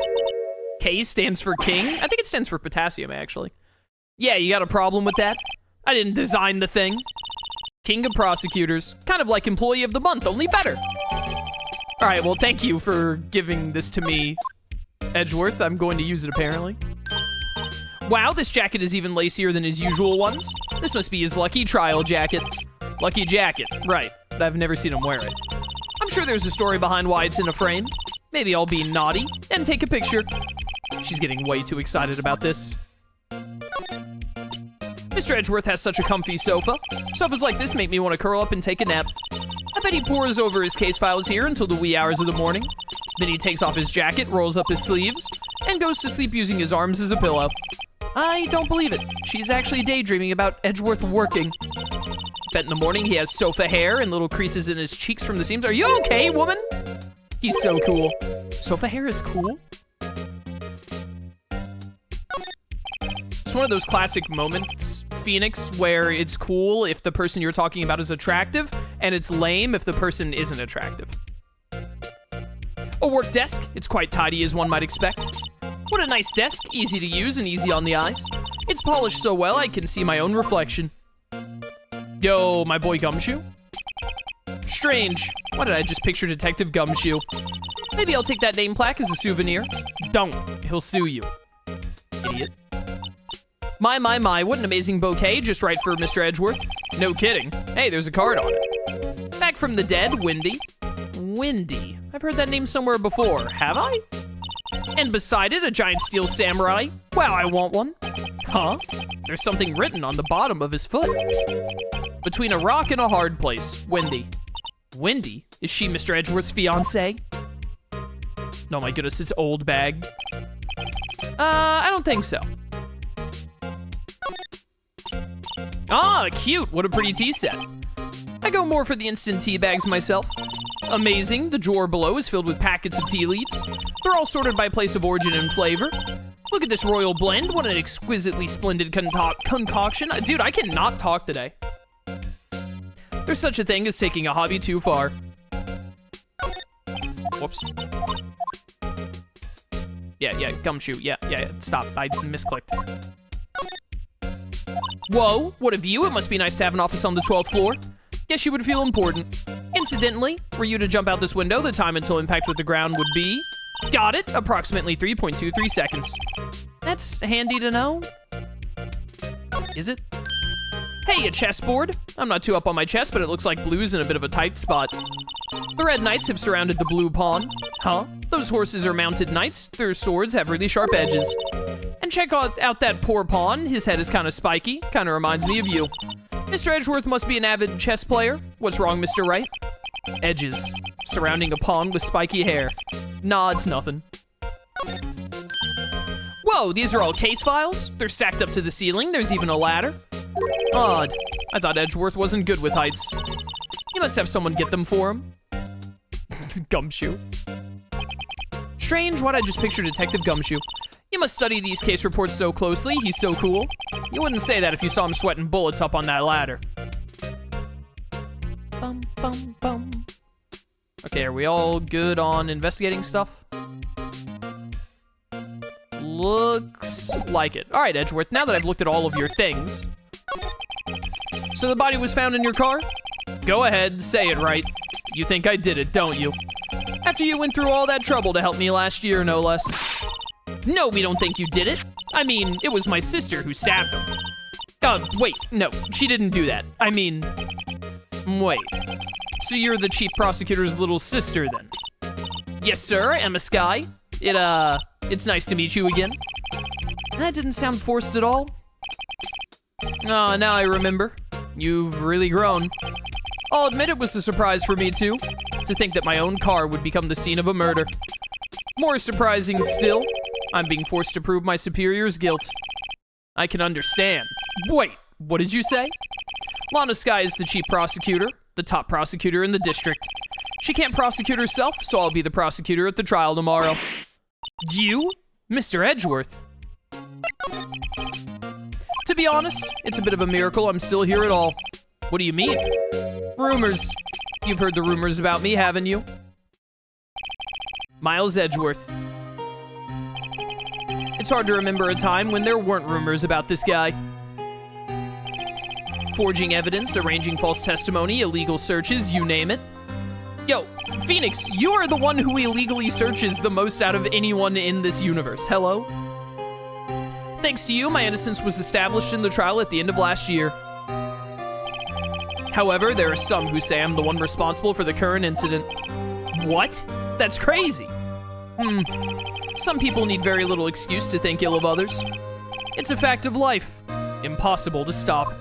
K stands for king? I think it stands for potassium, actually. Yeah, you got a problem with that? I didn't design the thing. King of prosecutors. Kind of like employee of the month, only better. All right, well, thank you for giving this to me, Edgeworth. I'm going to use it, apparently. Wow, this jacket is even lacier than his usual ones. This must be his lucky trial jacket. Lucky jacket, right, but I've never seen him wear it. I'm sure there's a story behind why it's in a frame. Maybe I'll be naughty and take a picture. She's getting way too excited about this. Mr. Edgeworth has such a comfy sofa. Sofas like this make me want to curl up and take a nap. I bet he pores over his case files here until the wee hours of the morning. Then he takes off his jacket, rolls up his sleeves, and goes to sleep using his arms as a pillow. I don't believe it. She's actually daydreaming about Edgeworth working. Bet in the morning he has sofa hair and little creases in his cheeks from the seams. Are you okay, woman? He's so cool. Sofa hair is cool? It's one of those classic moments, Phoenix, where it's cool if the person you're talking about is attractive, and it's lame if the person isn't attractive. A work desk. It's quite tidy, as one might expect. What a nice desk, easy to use and easy on the eyes. It's polished so well I can see my own reflection. Yo, my boy Gumshoe? Strange. Why did I just picture Detective Gumshoe? Maybe I'll take that name plaque as a souvenir. Don't. He'll sue you. Idiot. My, what an amazing bouquet, just right for Mr. Edgeworth. No kidding. Hey, there's a card on it. Back from the dead, Wendy. Wendy. I've heard that name somewhere before. Have I? And beside it, a giant steel samurai. Wow, I want one. Huh? There's something written on the bottom of his foot. Between a rock and a hard place, Wendy. Wendy? Is she Mr. Edgeworth's fiancée? Oh my goodness, it's old bag. I don't think so. Ah, cute. What a pretty tea set. I go more for the instant tea bags myself. Amazing. The drawer below is filled with packets of tea leaves. They're all sorted by place of origin and flavor. Look at this royal blend. What an exquisitely splendid concoction. Dude, I cannot talk today. There's such a thing as taking a hobby too far. Whoops. Yeah, gumshoe. Yeah, stop. I misclicked. Whoa, what a view. It must be nice to have an office on the 12th floor. Guess you would feel important. Incidentally, were you to jump out this window, the time until impact with the ground would be... Got it, approximately 3.23 seconds. That's handy to know. Is it? Hey, a chessboard. I'm not too up on my chess, but it looks like blue's in a bit of a tight spot. The red knights have surrounded the blue pawn. Huh? Those horses are mounted knights. Their swords have really sharp edges. And check out that poor pawn. His head is kind of spiky. Kind of reminds me of you. Mr. Edgeworth must be an avid chess player. What's wrong, Mr. Wright? Edges. Surrounding a pawn with spiky hair. Nah, it's nothing. Whoa, these are all case files? They're stacked up to the ceiling. There's even a ladder. Odd. I thought Edgeworth wasn't good with heights. You must have someone get them for him. Gumshoe. Strange, why'd I just picture Detective Gumshoe? You must study these case reports so closely. He's so cool. You wouldn't say that if you saw him sweating bullets up on that ladder. Bum, bum, bum. Okay, are we all good on investigating stuff? Looks like it. All right, Edgeworth, now that I've looked at all of your things. So the body was found in your car? Go ahead, say it right. You think I did it, don't you? After you went through all that trouble to help me last year, no less. No, we don't think you did it. I mean, it was my sister who stabbed him. Wait, no, she didn't do that. I mean, wait. So you're the chief prosecutor's little sister, then? Yes, sir, Emma Skye. It's nice to meet you again. That didn't sound forced at all. Oh, now I remember. You've really grown. I'll admit it was a surprise for me, too. To think that my own car would become the scene of a murder. More surprising still, I'm being forced to prove my superior's guilt. I can understand. Wait, what did you say? Lana Skye is the chief prosecutor, the top prosecutor in the district. She can't prosecute herself, so I'll be the prosecutor at the trial tomorrow. You? Mr. Edgeworth? To be honest, it's a bit of a miracle I'm still here at all. What do you mean? Rumors. You've heard the rumors about me, haven't you? Miles Edgeworth. It's hard to remember a time when there weren't rumors about this guy. Forging evidence, arranging false testimony, illegal searches, you name it. Yo, Phoenix, you are the one who illegally searches the most out of anyone in this universe. Hello? Thanks to you, my innocence was established in the trial at the end of last year. However, there are some who say I'm the one responsible for the current incident. What? That's crazy. Some people need very little excuse to think ill of others. It's a fact of life. Impossible to stop.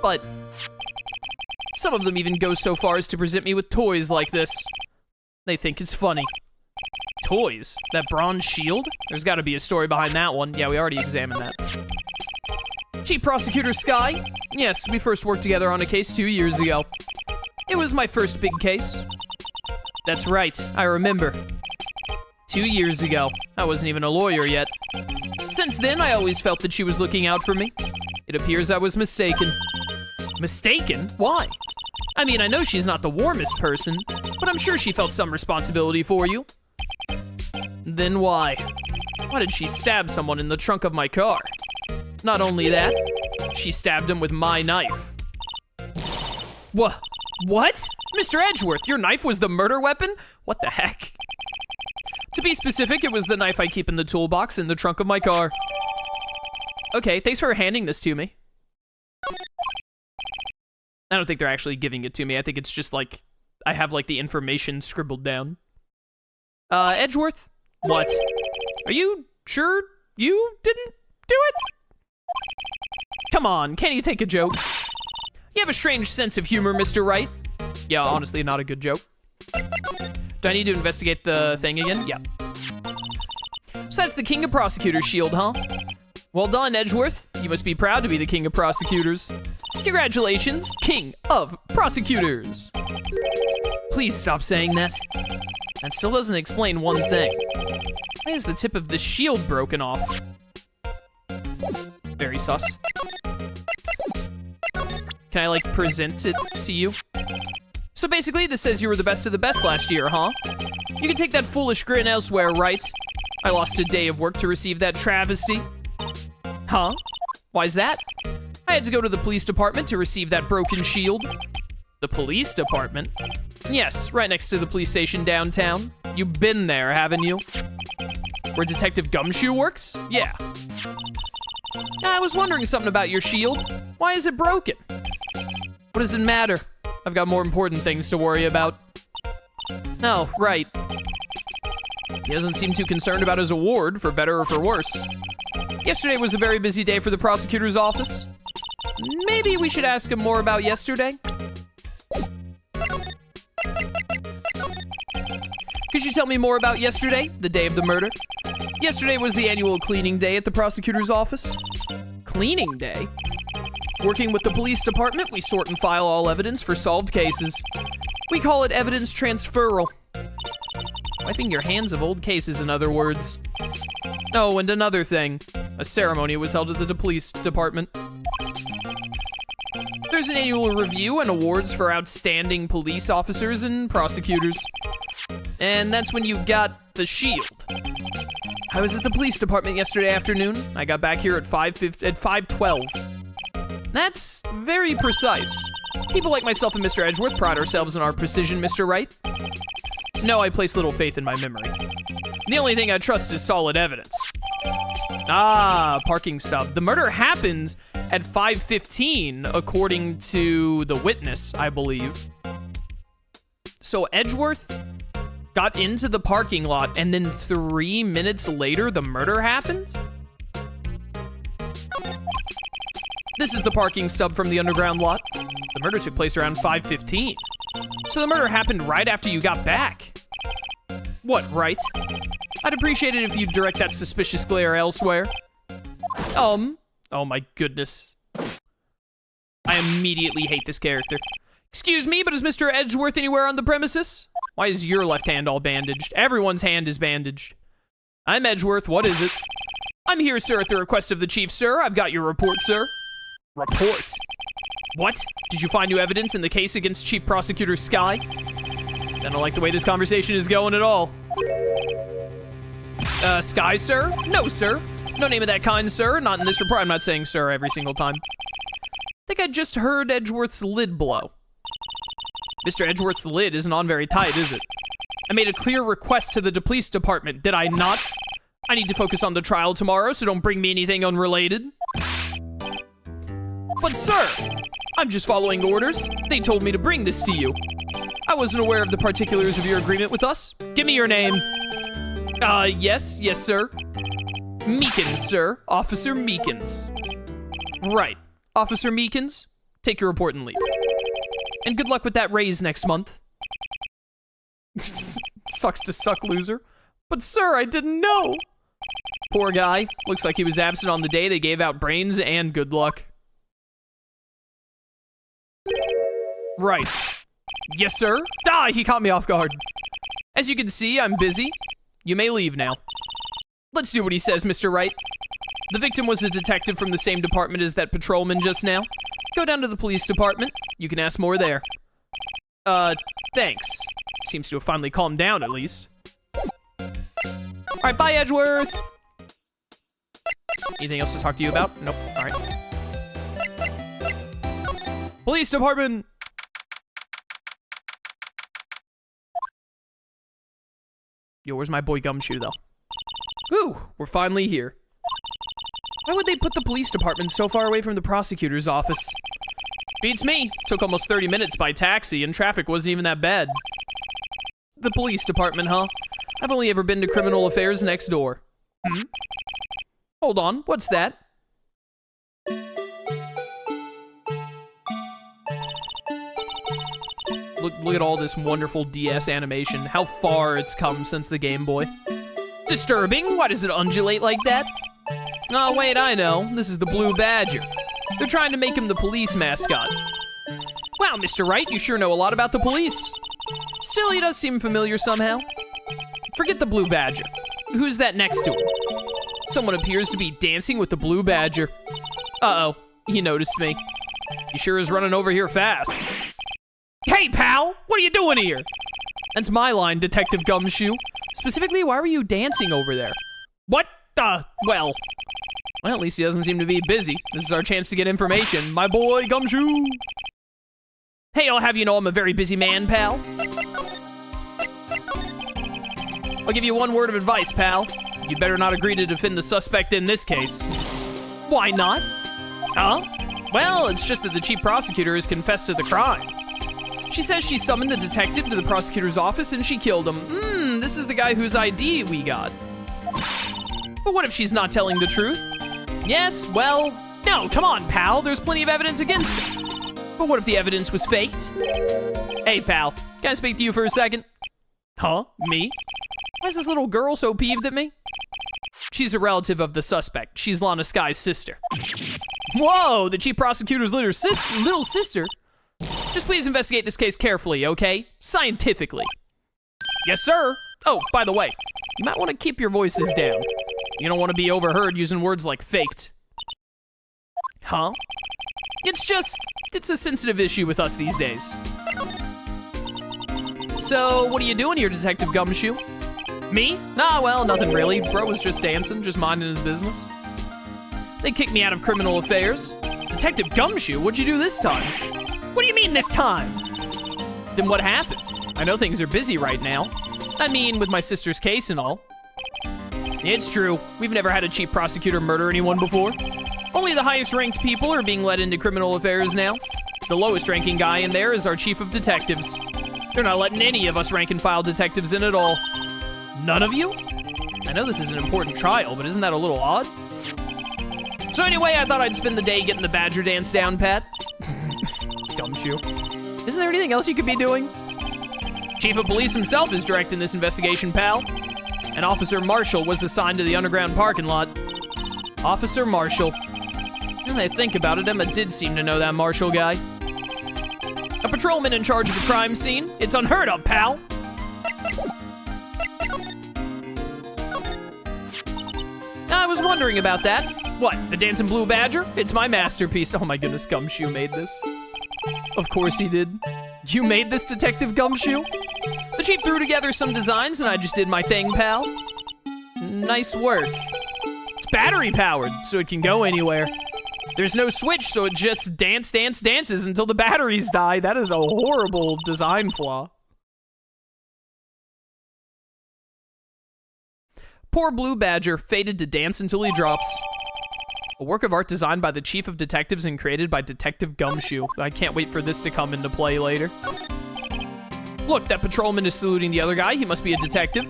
But some of them even go so far as to present me with toys like this. They think it's funny. Toys? That bronze shield? There's gotta be a story behind that one. Yeah, we already examined that. Chief Prosecutor Skye? Yes, we first worked together on a case 2 years ago. It was my first big case. That's right, I remember. 2 years ago. I wasn't even a lawyer yet. Since then, I always felt that she was looking out for me. It appears I was mistaken. Mistaken? Why? I mean, I know she's not the warmest person, but I'm sure she felt some responsibility for you. Then why? Why did she stab someone in the trunk of my car? Not only that, she stabbed him with my knife. What? Mr. Edgeworth, your knife was the murder weapon? What the heck? To be specific, it was the knife I keep in the toolbox in the trunk of my car. Okay, thanks for handing this to me. I don't think they're actually giving it to me. I think it's just like, I have like the information scribbled down. Edgeworth? What? Are you sure you didn't do it? Come on, can't you take a joke? You have a strange sense of humor, Mr. Wright. Yeah, honestly, not a good joke. Do I need to investigate the thing again? Yeah. So that's the King of Prosecutors shield, huh? Well done, Edgeworth. You must be proud to be the King of Prosecutors. Congratulations, King of Prosecutors. Please stop saying that. That still doesn't explain one thing. Why is the tip of the shield broken off? Very sus. Can I, like, present it to you? So basically, this says you were the best of the best last year, huh? You can take that foolish grin elsewhere, right? I lost a day of work to receive that travesty. Huh? Why's that? I had to go to the police department to receive that broken shield. The police department? Yes, right next to the police station downtown. You've been there, haven't you? Where Detective Gumshoe works? Yeah. I was wondering something about your shield. Why is it broken? What does it matter? I've got more important things to worry about. Oh, right. He doesn't seem too concerned about his award, for better or for worse. Yesterday was a very busy day for the prosecutor's office. Maybe we should ask him more about yesterday? Could you tell me more about yesterday, the day of the murder? Yesterday was the annual cleaning day at the prosecutor's office. Cleaning day? Working with the police department, we sort and file all evidence for solved cases. We call it evidence transferal. Wiping your hands of old cases, in other words. Oh, and another thing. A ceremony was held at the police department. There's an annual review and awards for outstanding police officers and prosecutors. And that's when you got the shield. I was at the police department yesterday afternoon. I got back here at 5:12. That's very precise. People like myself and Mr. Edgeworth pride ourselves in our precision, Mr. Wright. No, I place little faith in my memory. The only thing I trust is solid evidence. Ah, parking stub. The murder happened at 5:15, according to the witness, I believe. So Edgeworth got into the parking lot, and then 3 minutes later, the murder happened? This is the parking stub from the underground lot. The murder took place around 5:15. So the murder happened right after you got back. What, right? I'd appreciate it if you'd direct that suspicious glare elsewhere. Oh my goodness. I immediately hate this character. Excuse me, but is Mr. Edgeworth anywhere on the premises? Why is your left hand all bandaged? Everyone's hand is bandaged. I'm Edgeworth, what is it? I'm here, sir, at the request of the chief, sir. I've got your report, sir. Report? What? Did you find new evidence in the case against Chief Prosecutor Sky? I don't like the way this conversation is going at all. Sky, sir? No, sir. No name of that kind, sir. Not in this report. I'm not saying sir every single time. I think I just heard Edgeworth's lid blow. Mr. Edgeworth's lid isn't on very tight, is it? I made a clear request to the police department, did I not? I need to focus on the trial tomorrow, so don't bring me anything unrelated. But sir, I'm just following orders. They told me to bring this to you. I wasn't aware of the particulars of your agreement with us. Give me your name. Yes, sir. Meekins, sir. Officer Meekins. Right. Officer Meekins, take your report and leave. And good luck with that raise next month. Sucks to suck, loser. But sir, I didn't know. Poor guy. Looks like he was absent on the day they gave out brains and good luck. Right. Yes, sir. Ah, he caught me off guard. As you can see, I'm busy. You may leave now. Let's do what he says, Mr. Wright. The victim was a detective from the same department as that patrolman just now. Go down to the police department. You can ask more there. Thanks. Seems to have finally calmed down, at least. Alright, bye, Edgeworth! Anything else to talk to you about? Nope. Alright. Police department! Yo, where's my boy Gumshoe, though? Ooh, we're finally here. Why would they put the police department so far away from the prosecutor's office? Beats me. Took almost 30 minutes by taxi, and traffic wasn't even that bad. The police department, huh? I've only ever been to criminal affairs next door. Hmm? Hold on, what's that? Look at all this wonderful DS animation. How far it's come since the Game Boy. Disturbing? Why does it undulate like that? Oh, wait, I know. This is the Blue Badger. They're trying to make him the police mascot. Wow, Mr. Wright, you sure know a lot about the police. Still, he does seem familiar somehow. Forget the Blue Badger. Who's that next to him? Someone appears to be dancing with the Blue Badger. Uh-oh, he noticed me. He sure is running over here fast. Hey, pal, what are you doing here? That's my line, Detective Gumshoe. Specifically, why were you dancing over there? What the? Well, at least he doesn't seem to be busy. This is our chance to get information. My boy, Gumshoe. Hey, I'll have you know I'm a very busy man, pal. I'll give you one word of advice, pal. You better not agree to defend the suspect in this case. Why not? Huh? Well, it's just that the chief prosecutor has confessed to the crime. She says she summoned the detective to the prosecutor's office and she killed him. This is the guy whose ID we got. But what if she's not telling the truth? Yes, well, no, come on, pal. There's plenty of evidence against it. But what if the evidence was faked? Hey, pal, can I speak to you for a second? Huh? Me? Why is this little girl so peeved at me? She's a relative of the suspect. She's Lana Sky's sister. Whoa, the chief prosecutor's little sister? Just please investigate this case carefully, okay? Scientifically. Yes, sir. Oh, by the way, you might want to keep your voices down. You don't want to be overheard using words like faked. Huh? It's a sensitive issue with us these days. So, what are you doing here, Detective Gumshoe? Me? Nah, well, nothing really. Bro was just dancing, just minding his business. They kicked me out of criminal affairs. Detective Gumshoe, what'd you do this time? What do you mean this time? Then what happened? I know things are busy right now. I mean, with my sister's case and all. It's true. We've never had a chief prosecutor murder anyone before. Only the highest ranked people are being led into criminal affairs now. The lowest ranking guy in there is our chief of detectives. They're not letting any of us rank and file detectives in at all. None of you? I know this is an important trial, but isn't that a little odd? So anyway, I thought I'd spend the day getting the Badger dance down, Pat. Gumshoe. Isn't there anything else you could be doing? Chief of Police himself is directing this investigation, pal. And Officer Marshall was assigned to the underground parking lot. Officer Marshall. Now that I think about it, Emma did seem to know that Marshall guy. A patrolman in charge of a crime scene? It's unheard of, pal. I was wondering about that. What, the Dancing Blue Badger? It's my masterpiece. Oh my goodness, Gumshoe made this. Of course he did. You made this, Detective Gumshoe? The chief threw together some designs and I just did my thing, pal. Nice work. It's battery powered, so it can go anywhere. There's no switch, so it just dances until the batteries die. That is a horrible design flaw. Poor Blue Badger, fated to dance until he drops. A work of art designed by the chief of detectives and created by Detective Gumshoe. I can't wait for this to come into play later. Look, that patrolman is saluting the other guy. He must be a detective.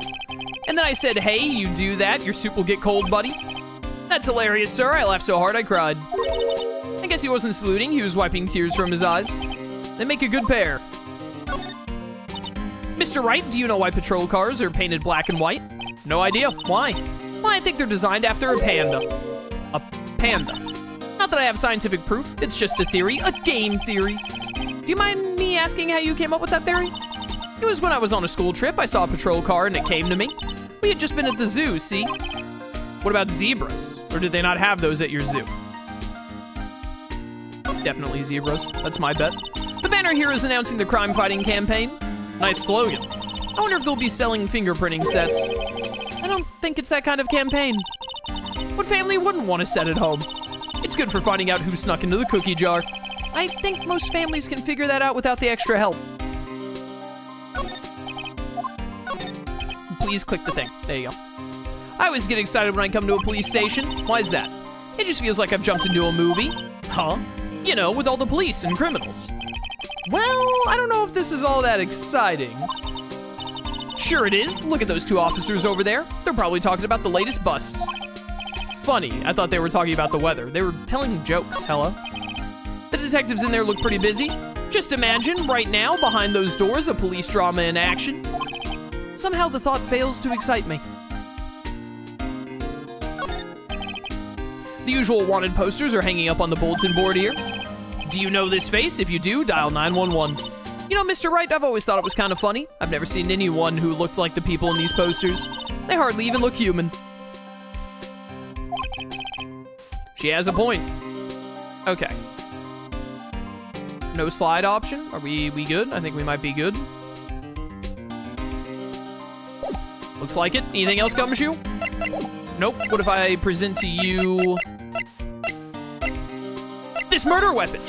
And then I said, hey, you do that, your soup will get cold, buddy. That's hilarious, sir. I laughed so hard I cried. I guess he wasn't saluting. He was wiping tears from his eyes. They make a good pair. Mr. Wright, do you know why patrol cars are painted black and white? No idea. Why? Well, I think they're designed after a panda. A panda. Not that I have scientific proof. It's just a theory. A game theory. Do you mind me asking how you came up with that theory? It was when I was on a school trip. I saw a patrol car and it came to me. We had just been at the zoo, see? What about zebras? Or did they not have those at your zoo? Definitely zebras. That's my bet. The banner here is announcing the crime-fighting campaign. Nice slogan. I wonder if they'll be selling fingerprinting sets. I don't think it's that kind of campaign. What family wouldn't want a set at home? It's good for finding out who snuck into the cookie jar. I think most families can figure that out without the extra help. Please click the thing. There you go. I always get excited when I come to a police station. Why is that? It just feels like I've jumped into a movie. Huh? You know, with all the police and criminals. Well, I don't know if this is all that exciting. Sure it is. Look at those two officers over there. They're probably talking about the latest busts. Funny, I thought they were talking about the weather. They were telling jokes, hello? The detectives in there look pretty busy. Just Just imagine, right now, behind those doors, a police drama in action. Somehow the thought fails to excite me. The usual wanted posters are hanging up on the bulletin board here. Do you know this face? If you do, dial 911. You know, Mr. Wright, I've always thought it was kind of funny. I've never seen anyone who looked like the people in these posters. They hardly even look human. She has a point. Okay. No slide option? Are we good? I think we might be good. Looks like it. Anything else, Gumshoe? Nope. What if I present to you this murder weapon?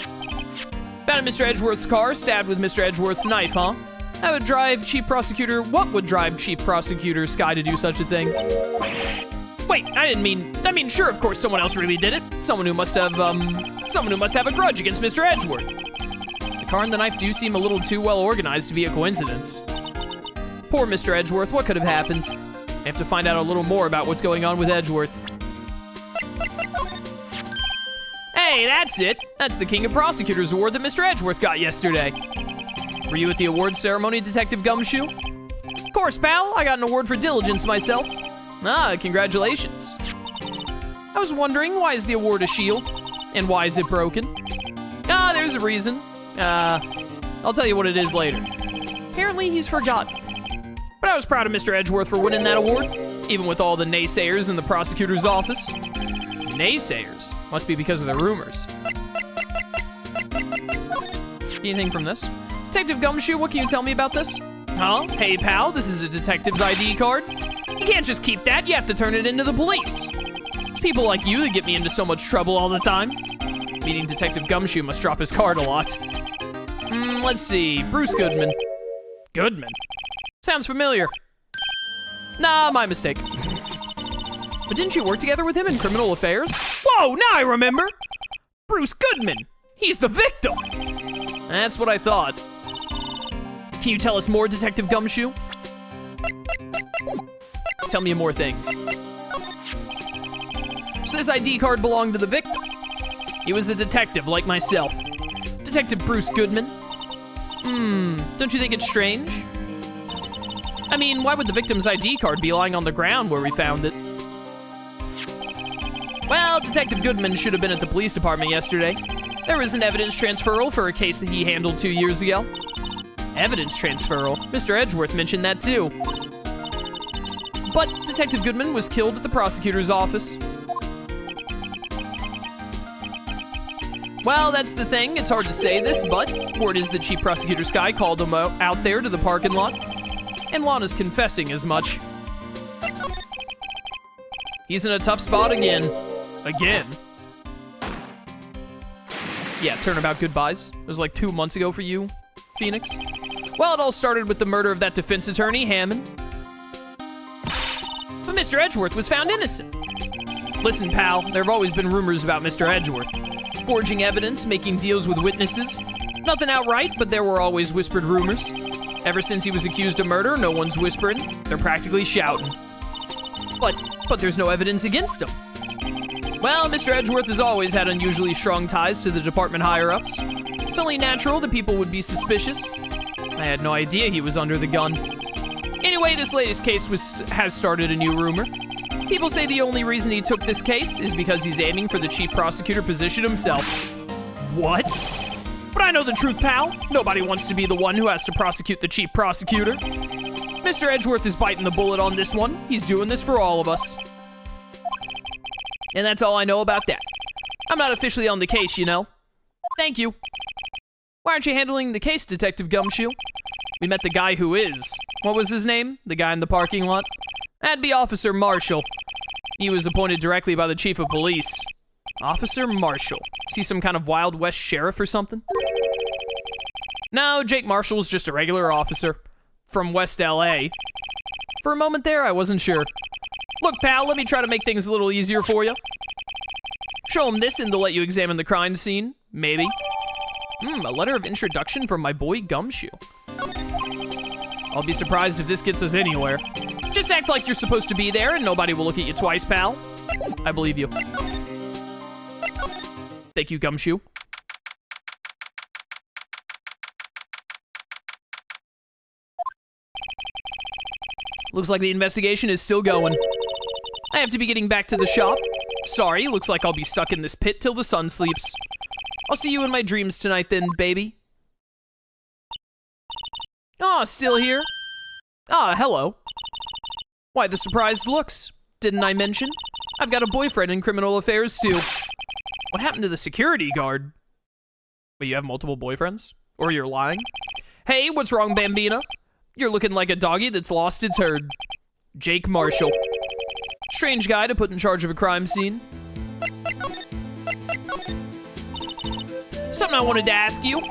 Found in Mr. Edgeworth's car, stabbed with Mr. Edgeworth's knife, huh? That would drive Chief Prosecutor... What would drive Chief Prosecutor Sky to do such a thing? Wait, I mean, sure, of course, someone else really did it. Someone who must have a grudge against Mr. Edgeworth. The car and the knife do seem a little too well organized to be a coincidence. Poor Mr. Edgeworth, what could have happened? I have to find out a little more about what's going on with Edgeworth. Hey, that's it. That's the King of Prosecutors award that Mr. Edgeworth got yesterday. Were you at the awards ceremony, Detective Gumshoe? Of course, pal. I got an award for diligence myself. Ah, congratulations. I was wondering, why is the award a shield? And why is it broken? Ah, there's a reason. I'll tell you what it is later. Apparently, he's forgotten. But I was proud of Mr. Edgeworth for winning that award, even with all the naysayers in the prosecutor's office. Naysayers? Must be because of the rumors. Anything from this? Detective Gumshoe, what can you tell me about this? Huh? Hey, pal, this is a detective's ID card. You can't just keep that, you have to turn it into the police. It's people like you that get me into so much trouble all the time. Meaning Detective Gumshoe must drop his card a lot. Let's see, Bruce Goodman. Goodman? Sounds familiar. Nah, my mistake. But didn't you work together with him in criminal affairs? Whoa, now I remember! Bruce Goodman! He's the victim! That's what I thought. Can you tell us more, Detective Gumshoe? Tell me more things. So this ID card belonged to the victim. He was a detective like myself. Detective Bruce Goodman. Don't you think it's strange? I mean, why would the victim's ID card be lying on the ground where we found it? Well, Detective Goodman should have been at the police department yesterday. There was an evidence transferal for a case that he handled 2 years ago. Evidence transferal? Mr. Edgeworth mentioned that too. But Detective Goodman was killed at the prosecutor's office. Well, that's the thing. It's hard to say this, but word is that Chief Prosecutor Sky called him out there to the parking lot. And Lana's confessing as much. He's in a tough spot again. Again. Yeah, turnabout goodbyes. It was like 2 months ago for you, Phoenix. Well, it all started with the murder of that defense attorney, Hammond. But Mr. Edgeworth was found innocent. Listen, pal, there have always been rumors about Mr. Edgeworth. Forging evidence, making deals with witnesses. Nothing outright, but there were always whispered rumors. Ever since he was accused of murder, no one's whispering. They're practically shouting. But there's no evidence against him. Well, Mr. Edgeworth has always had unusually strong ties to the department higher-ups. It's only natural that people would be suspicious. I had no idea he was under the gun. Anyway, this latest case has started a new rumor. People say the only reason he took this case is because he's aiming for the chief prosecutor position himself. What? But I know the truth, pal. Nobody wants to be the one who has to prosecute the chief prosecutor. Mr. Edgeworth is biting the bullet on this one. He's doing this for all of us. And that's all I know about that. I'm not officially on the case, you know. Thank you. Why aren't you handling the case, Detective Gumshoe? We met the guy who is. What was his name? The guy in the parking lot? That'd be Officer Marshall. He was appointed directly by the chief of police. Officer Marshall. Is he some kind of Wild West sheriff or something? No, Jake Marshall's just a regular officer. From West LA. For a moment there, I wasn't sure. Look, pal, let me try to make things a little easier for you. Show him this and they'll let you examine the crime scene. Maybe. A letter of introduction from my boy Gumshoe. I'll be surprised if this gets us anywhere. Just act like you're supposed to be there and nobody will look at you twice, pal. I believe you. Thank you, Gumshoe. Looks like the investigation is still going. I have to be getting back to the shop. Sorry, looks like I'll be stuck in this pit till the sun sleeps. I'll see you in my dreams tonight then, baby. Ah, still here? Ah, hello. Why the surprised looks? Didn't I mention? I've got a boyfriend in criminal affairs too. What happened to the security guard? Wait, you have multiple boyfriends? Or you're lying? Hey, what's wrong, Bambina? You're looking like a doggy that's lost its herd. Jake Marshall. Strange guy to put in charge of a crime scene. Something I wanted to ask you.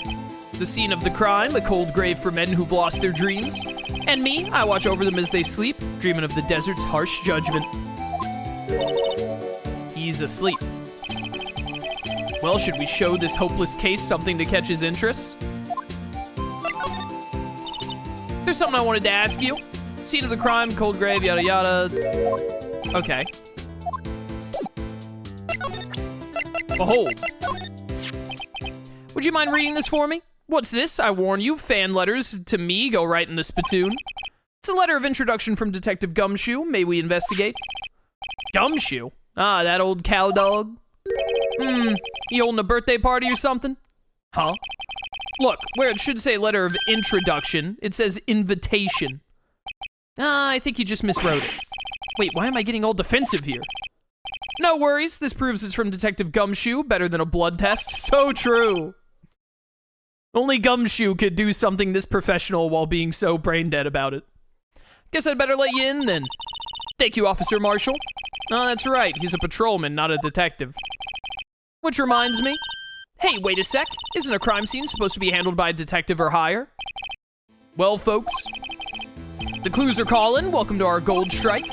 The scene of the crime, a cold grave for men who've lost their dreams. And me, I watch over them as they sleep, dreaming of the desert's harsh judgment. He's asleep. Well, should we show this hopeless case something to catch his interest? There's something I wanted to ask you. Scene of the crime, cold grave, yada yada. Okay. Behold. Would you mind reading this for me? What's this? I warn you, fan letters to me go right in the spittoon. It's a letter of introduction from Detective Gumshoe. May we investigate? Gumshoe? Ah, that old cow dog. You holding a birthday party or something? Huh? Look, where it should say letter of introduction, it says invitation. I think you just miswrote it. Wait, why am I getting all defensive here? No worries, this proves it's from Detective Gumshoe, better than a blood test. So true. Only Gumshoe could do something this professional while being so brain dead about it. Guess I'd better let you in then. Thank you, Officer Marshall. Oh, that's right, he's a patrolman, not a detective. Which reminds me. Hey, wait a sec. Isn't a crime scene supposed to be handled by a detective or higher? Well, folks, the clues are calling. Welcome to our gold strike.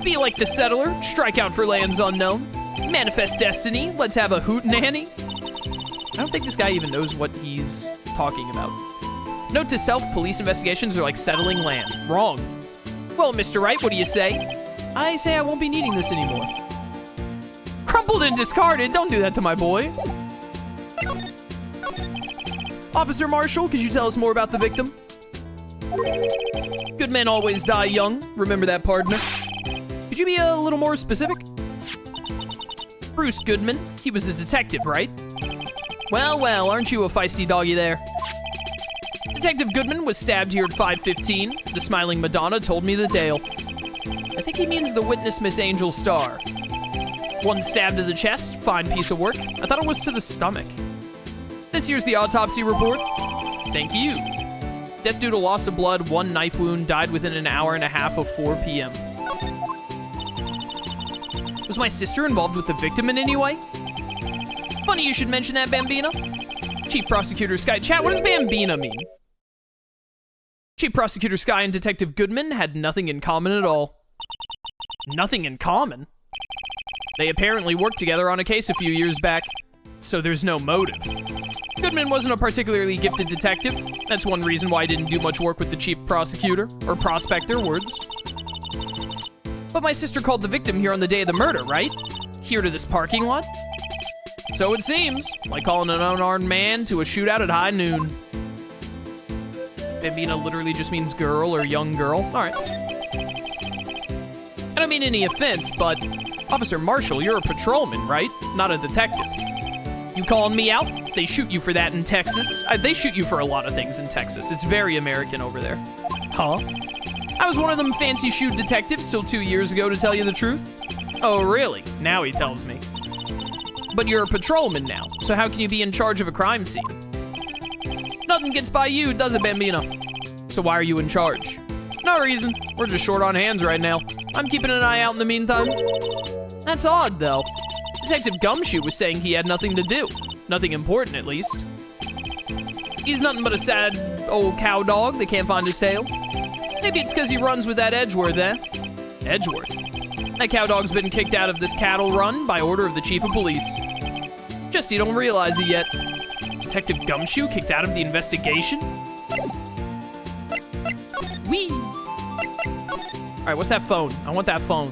Be like the settler, strike out for lands unknown. Manifest destiny, let's have a hootenanny. I don't think this guy even knows what he's talking about. Note to self, police investigations are like settling land. Wrong. Well, Mr. Wright, what do you say? I say I won't be needing this anymore. Crumpled and discarded, don't do that to my boy. Officer Marshall, could you tell us more about the victim? Good men always die young. Remember that, partner. Could you be a little more specific? Bruce Goodman. He was a detective, right? Well, well, aren't you a feisty doggy there? Detective Goodman was stabbed here at 5:15. The smiling Madonna told me the tale. I think he means the witness Miss Angel Star. One stab to the chest, fine piece of work. I thought it was to the stomach. This here's the autopsy report. Thank you. Death due to loss of blood, 1 knife wound, died within an hour and a half of 4 p.m. Was my sister involved with the victim in any way? Funny you should mention that, Bambina. Chief Prosecutor Sky. Chat, what does Bambina mean? Chief Prosecutor Sky and Detective Goodman had nothing in common at all. Nothing in common? They apparently worked together on a case a few years back, so there's no motive. Goodman wasn't a particularly gifted detective. That's one reason why I didn't do much work with the chief prosecutor, or prospector, words. But my sister called the victim here on the day of the murder, right? Here to this parking lot? So it seems, like calling an unarmed man to a shootout at high noon. Bambina literally just means girl or young girl. All right. I don't mean any offense, but Officer Marshall, you're a patrolman, right? Not a detective. You calling me out? They shoot you for that in Texas. They shoot you for a lot of things in Texas. It's very American over there. Huh? I was one of them fancy shoot detectives till 2 years ago, to tell you the truth. Oh, really? Now he tells me. But you're a patrolman now, so how can you be in charge of a crime scene? Nothing gets by you, does it, Bambino? So why are you in charge? No reason. We're just short on hands right now. I'm keeping an eye out in the meantime. That's odd, though. Detective Gumshoe was saying he had nothing to do. Nothing important, at least. He's nothing but a sad old cow dog that can't find his tail. Maybe it's because he runs with that Edgeworth, eh? Edgeworth? That cow dog's been kicked out of this cattle run by order of the chief of police. Just you don't realize it yet. Detective Gumshoe kicked out of the investigation? Whee! All right, what's that phone? I want that phone.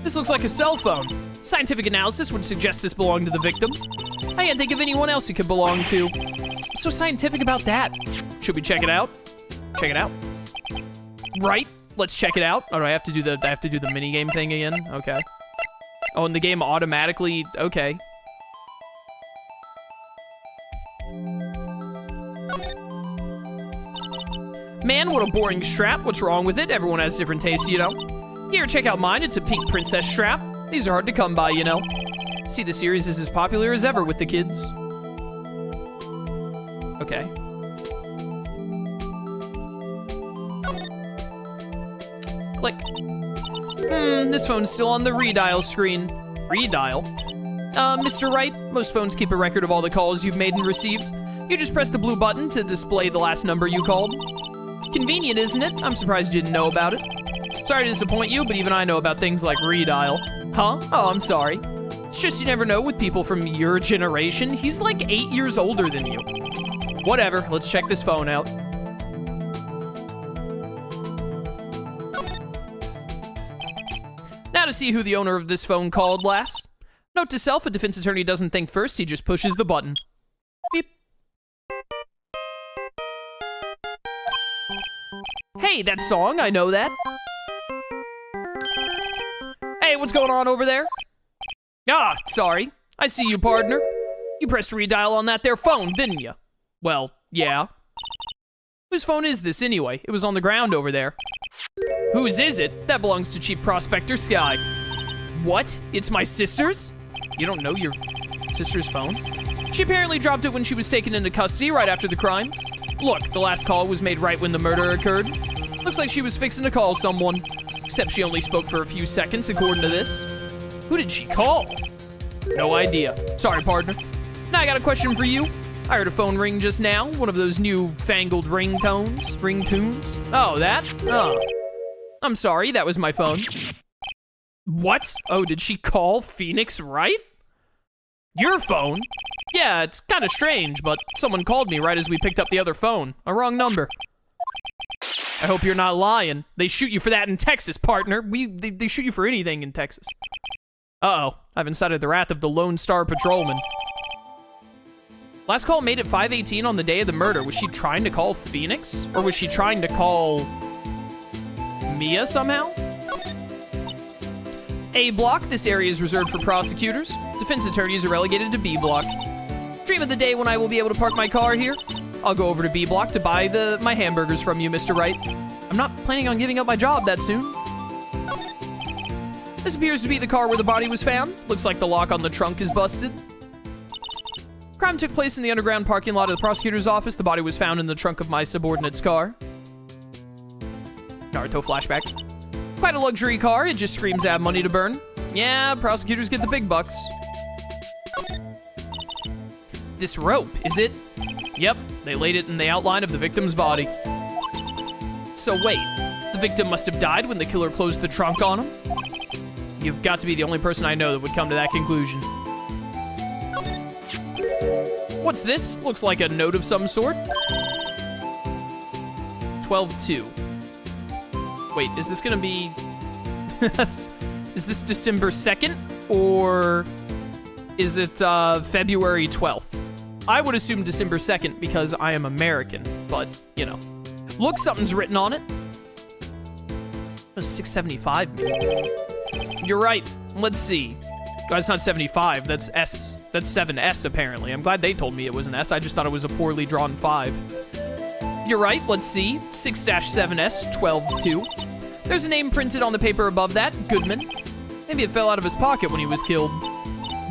This looks like a cell phone. Scientific analysis would suggest this belonged to the victim. I can't think of anyone else it could belong to. What's so scientific about that? Should we check it out? Check it out. Right? Let's check it out. Oh, do I have to do the mini game thing again? Okay. Oh, and the game automatically, okay. Man, what a boring strap. What's wrong with it? Everyone has different tastes, you know. Here, check out mine. It's a pink princess strap. These are hard to come by, you know. See, the series is as popular as ever with the kids. Okay. Click. This phone's still on the redial screen. Redial? Mr. Wright, most phones keep a record of all the calls you've made and received. You just press the blue button to display the last number you called. Convenient, isn't it? I'm surprised you didn't know about it. Sorry to disappoint you, but even I know about things like redial. Huh? Oh, I'm sorry. It's just you never know with people from your generation. He's like 8 years older than you. Whatever, let's check this phone out. Now to see who the owner of this phone called last. Note to self, a defense attorney doesn't think first, he just pushes the button. Beep. Hey, that song, I know that. Hey, what's going on over there? Ah, sorry. I see you, partner. You pressed redial on that there phone, didn't you? Well, yeah. Whose phone is this anyway? It was on the ground over there. Whose is it? That belongs to Chief Prospector Sky. What? It's my sister's? You don't know your sister's phone? She apparently dropped it when she was taken into custody right after the crime. Look, the last call was made right when the murder occurred. Looks like she was fixing to call someone. Except she only spoke for a few seconds, according to this. Who did she call? No idea. Sorry, partner. Now I got a question for you. I heard a phone ring just now. One of those new fangled ringtones. Oh, that? Oh. I'm sorry, that was my phone. What? Oh, did she call Phoenix Wright? Your phone? Yeah, it's kind of strange, but someone called me right as we picked up the other phone. A wrong number. I hope you're not lying. They shoot you for that in Texas, partner. They shoot you for anything in Texas. Uh-oh, I've incited the wrath of the Lone Star Patrolman. Last call made at 5:18 on the day of the murder. Was she trying to call Phoenix? Or was she trying to call Mia somehow? A block, this area is reserved for prosecutors. Defense attorneys are relegated to B block. Dream of the day when I will be able to park my car here. I'll go over to B block to buy my hamburgers from you, Mr. Wright. I'm not planning on giving up my job that soon. This appears to be the car where the body was found. Looks like the lock on the trunk is busted. Crime took place in the underground parking lot of the prosecutor's office. The body was found in the trunk of my subordinate's car. Naruto flashback. Quite a luxury car. It just screams to have money to burn. Yeah, prosecutors get the big bucks. This rope, is it? Yep, they laid it in the outline of the victim's body. So wait, the victim must have died when the killer closed the trunk on him? You've got to be the only person I know that would come to that conclusion. What's this? Looks like a note of some sort. 12/2. Wait, is this gonna be... is this December 2nd? Or is it February 12th? I would assume December 2nd because I am American, but, you know. Look, something's written on it. What does 675 mean? You're right. Let's see. Oh, that's not 75. That's S. That's 7S, apparently. I'm glad they told me it was an S. I just thought it was a poorly drawn 5. You're right. Let's see. 6-7S, 12/2. There's a name printed on the paper above that. Goodman. Maybe it fell out of his pocket when he was killed.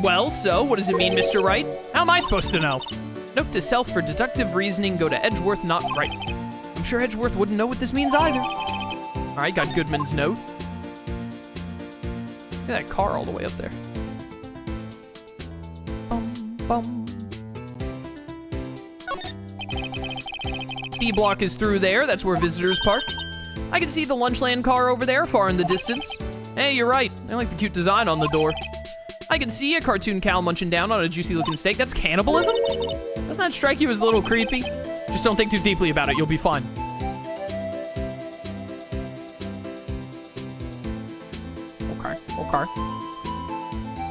Well, so, what does it mean, Mr. Wright? How am I supposed to know? Note to self, for deductive reasoning, go to Edgeworth, not Wright. I'm sure Edgeworth wouldn't know what this means either. All right, got Goodman's note. Look at that car all the way up there. Bum, bum. B block is through there. That's where visitors park. I can see the Lunchland car over there, far in the distance. Hey, you're right. I like the cute design on the door. I can see a cartoon cow munching down on a juicy-looking steak. That's cannibalism? Doesn't that strike you as a little creepy? Just don't think too deeply about it. You'll be fine. Okay.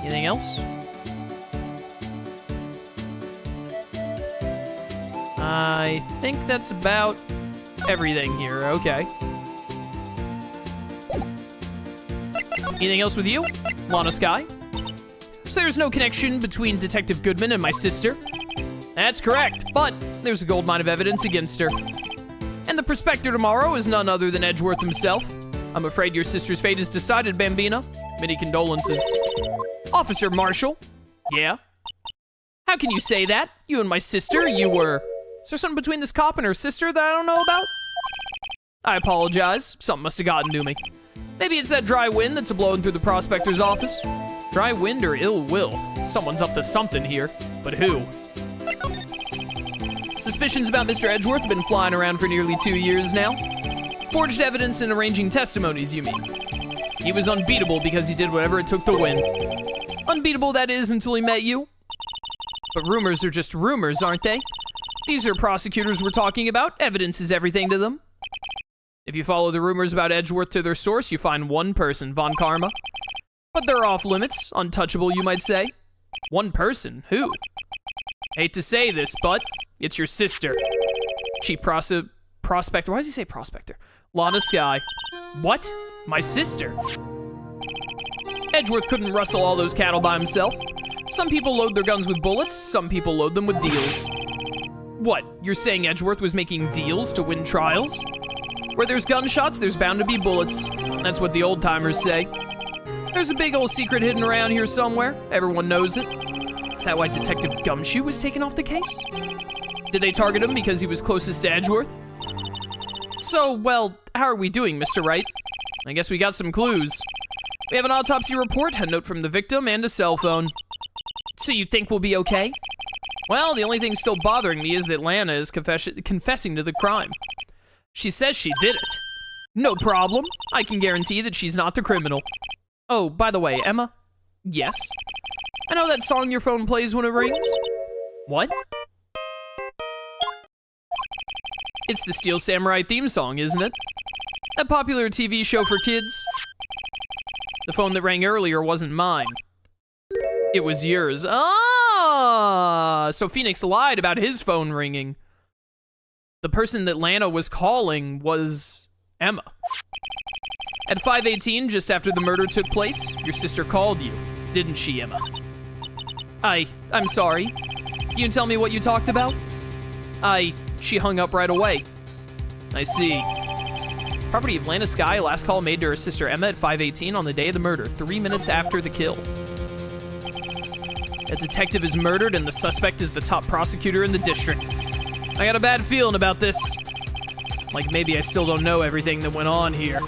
Anything else? I think that's about everything here. Okay. Anything else with you, Lana Sky? So there's no connection between Detective Goodman and my sister? That's correct, but there's a goldmine of evidence against her. And the prospector tomorrow is none other than Edgeworth himself. I'm afraid your sister's fate is decided, Bambina. Many condolences. Officer Marshall? Yeah? How can you say that? You and my sister, you were... Is there something between this cop and her sister that I don't know about? I apologize. Something must have gotten to me. Maybe it's that dry wind that's blowing through the prospector's office. Dry wind or ill will. Someone's up to something here. But who? Suspicions about Mr. Edgeworth have been flying around for nearly 2 years now. Forged evidence and arranging testimonies, you mean? He was unbeatable because he did whatever it took to win. Unbeatable, that is, until he met you. But rumors are just rumors, aren't they? These are prosecutors we're talking about. Evidence is everything to them. If you follow the rumors about Edgeworth to their source, you find one person, Von Karma. But they're off limits, untouchable, you might say. One person? Who? Hate to say this, but it's your sister. Chief Prospector. Why does he say Prospector? Lana Sky. What? My sister? Edgeworth couldn't rustle all those cattle by himself. Some people load their guns with bullets, some people load them with deals. What, you're saying Edgeworth was making deals to win trials? Where there's gunshots, there's bound to be bullets. That's what the old-timers say. There's a big old secret hidden around here somewhere. Everyone knows it. Is that why Detective Gumshoe was taken off the case? Did they target him because he was closest to Edgeworth? So, well, how are we doing, Mr. Wright? I guess we got some clues. We have an autopsy report, a note from the victim, and a cell phone. So you think we'll be okay? Well, the only thing still bothering me is that Lana is confessing to the crime. She says she did it. No problem. I can guarantee that she's not the criminal. Oh, by the way, Emma? Yes? I know that song your phone plays when it rings? What? It's the Steel Samurai theme song, isn't it? That popular TV show for kids? The phone that rang earlier wasn't mine. It was yours. Ah! So Phoenix lied about his phone ringing. The person that Lana was calling was Emma. At 5:18, just after the murder took place, your sister called you, didn't she, Emma? I'm sorry. Can you tell me what you talked about? She hung up right away. I see. Property of Lana Sky, last call made to her sister Emma at 5:18 on the day of the murder, 3 minutes after the kill. A detective is murdered and the suspect is the top prosecutor in the district. I got a bad feeling about this. Like maybe I still don't know everything that went on here.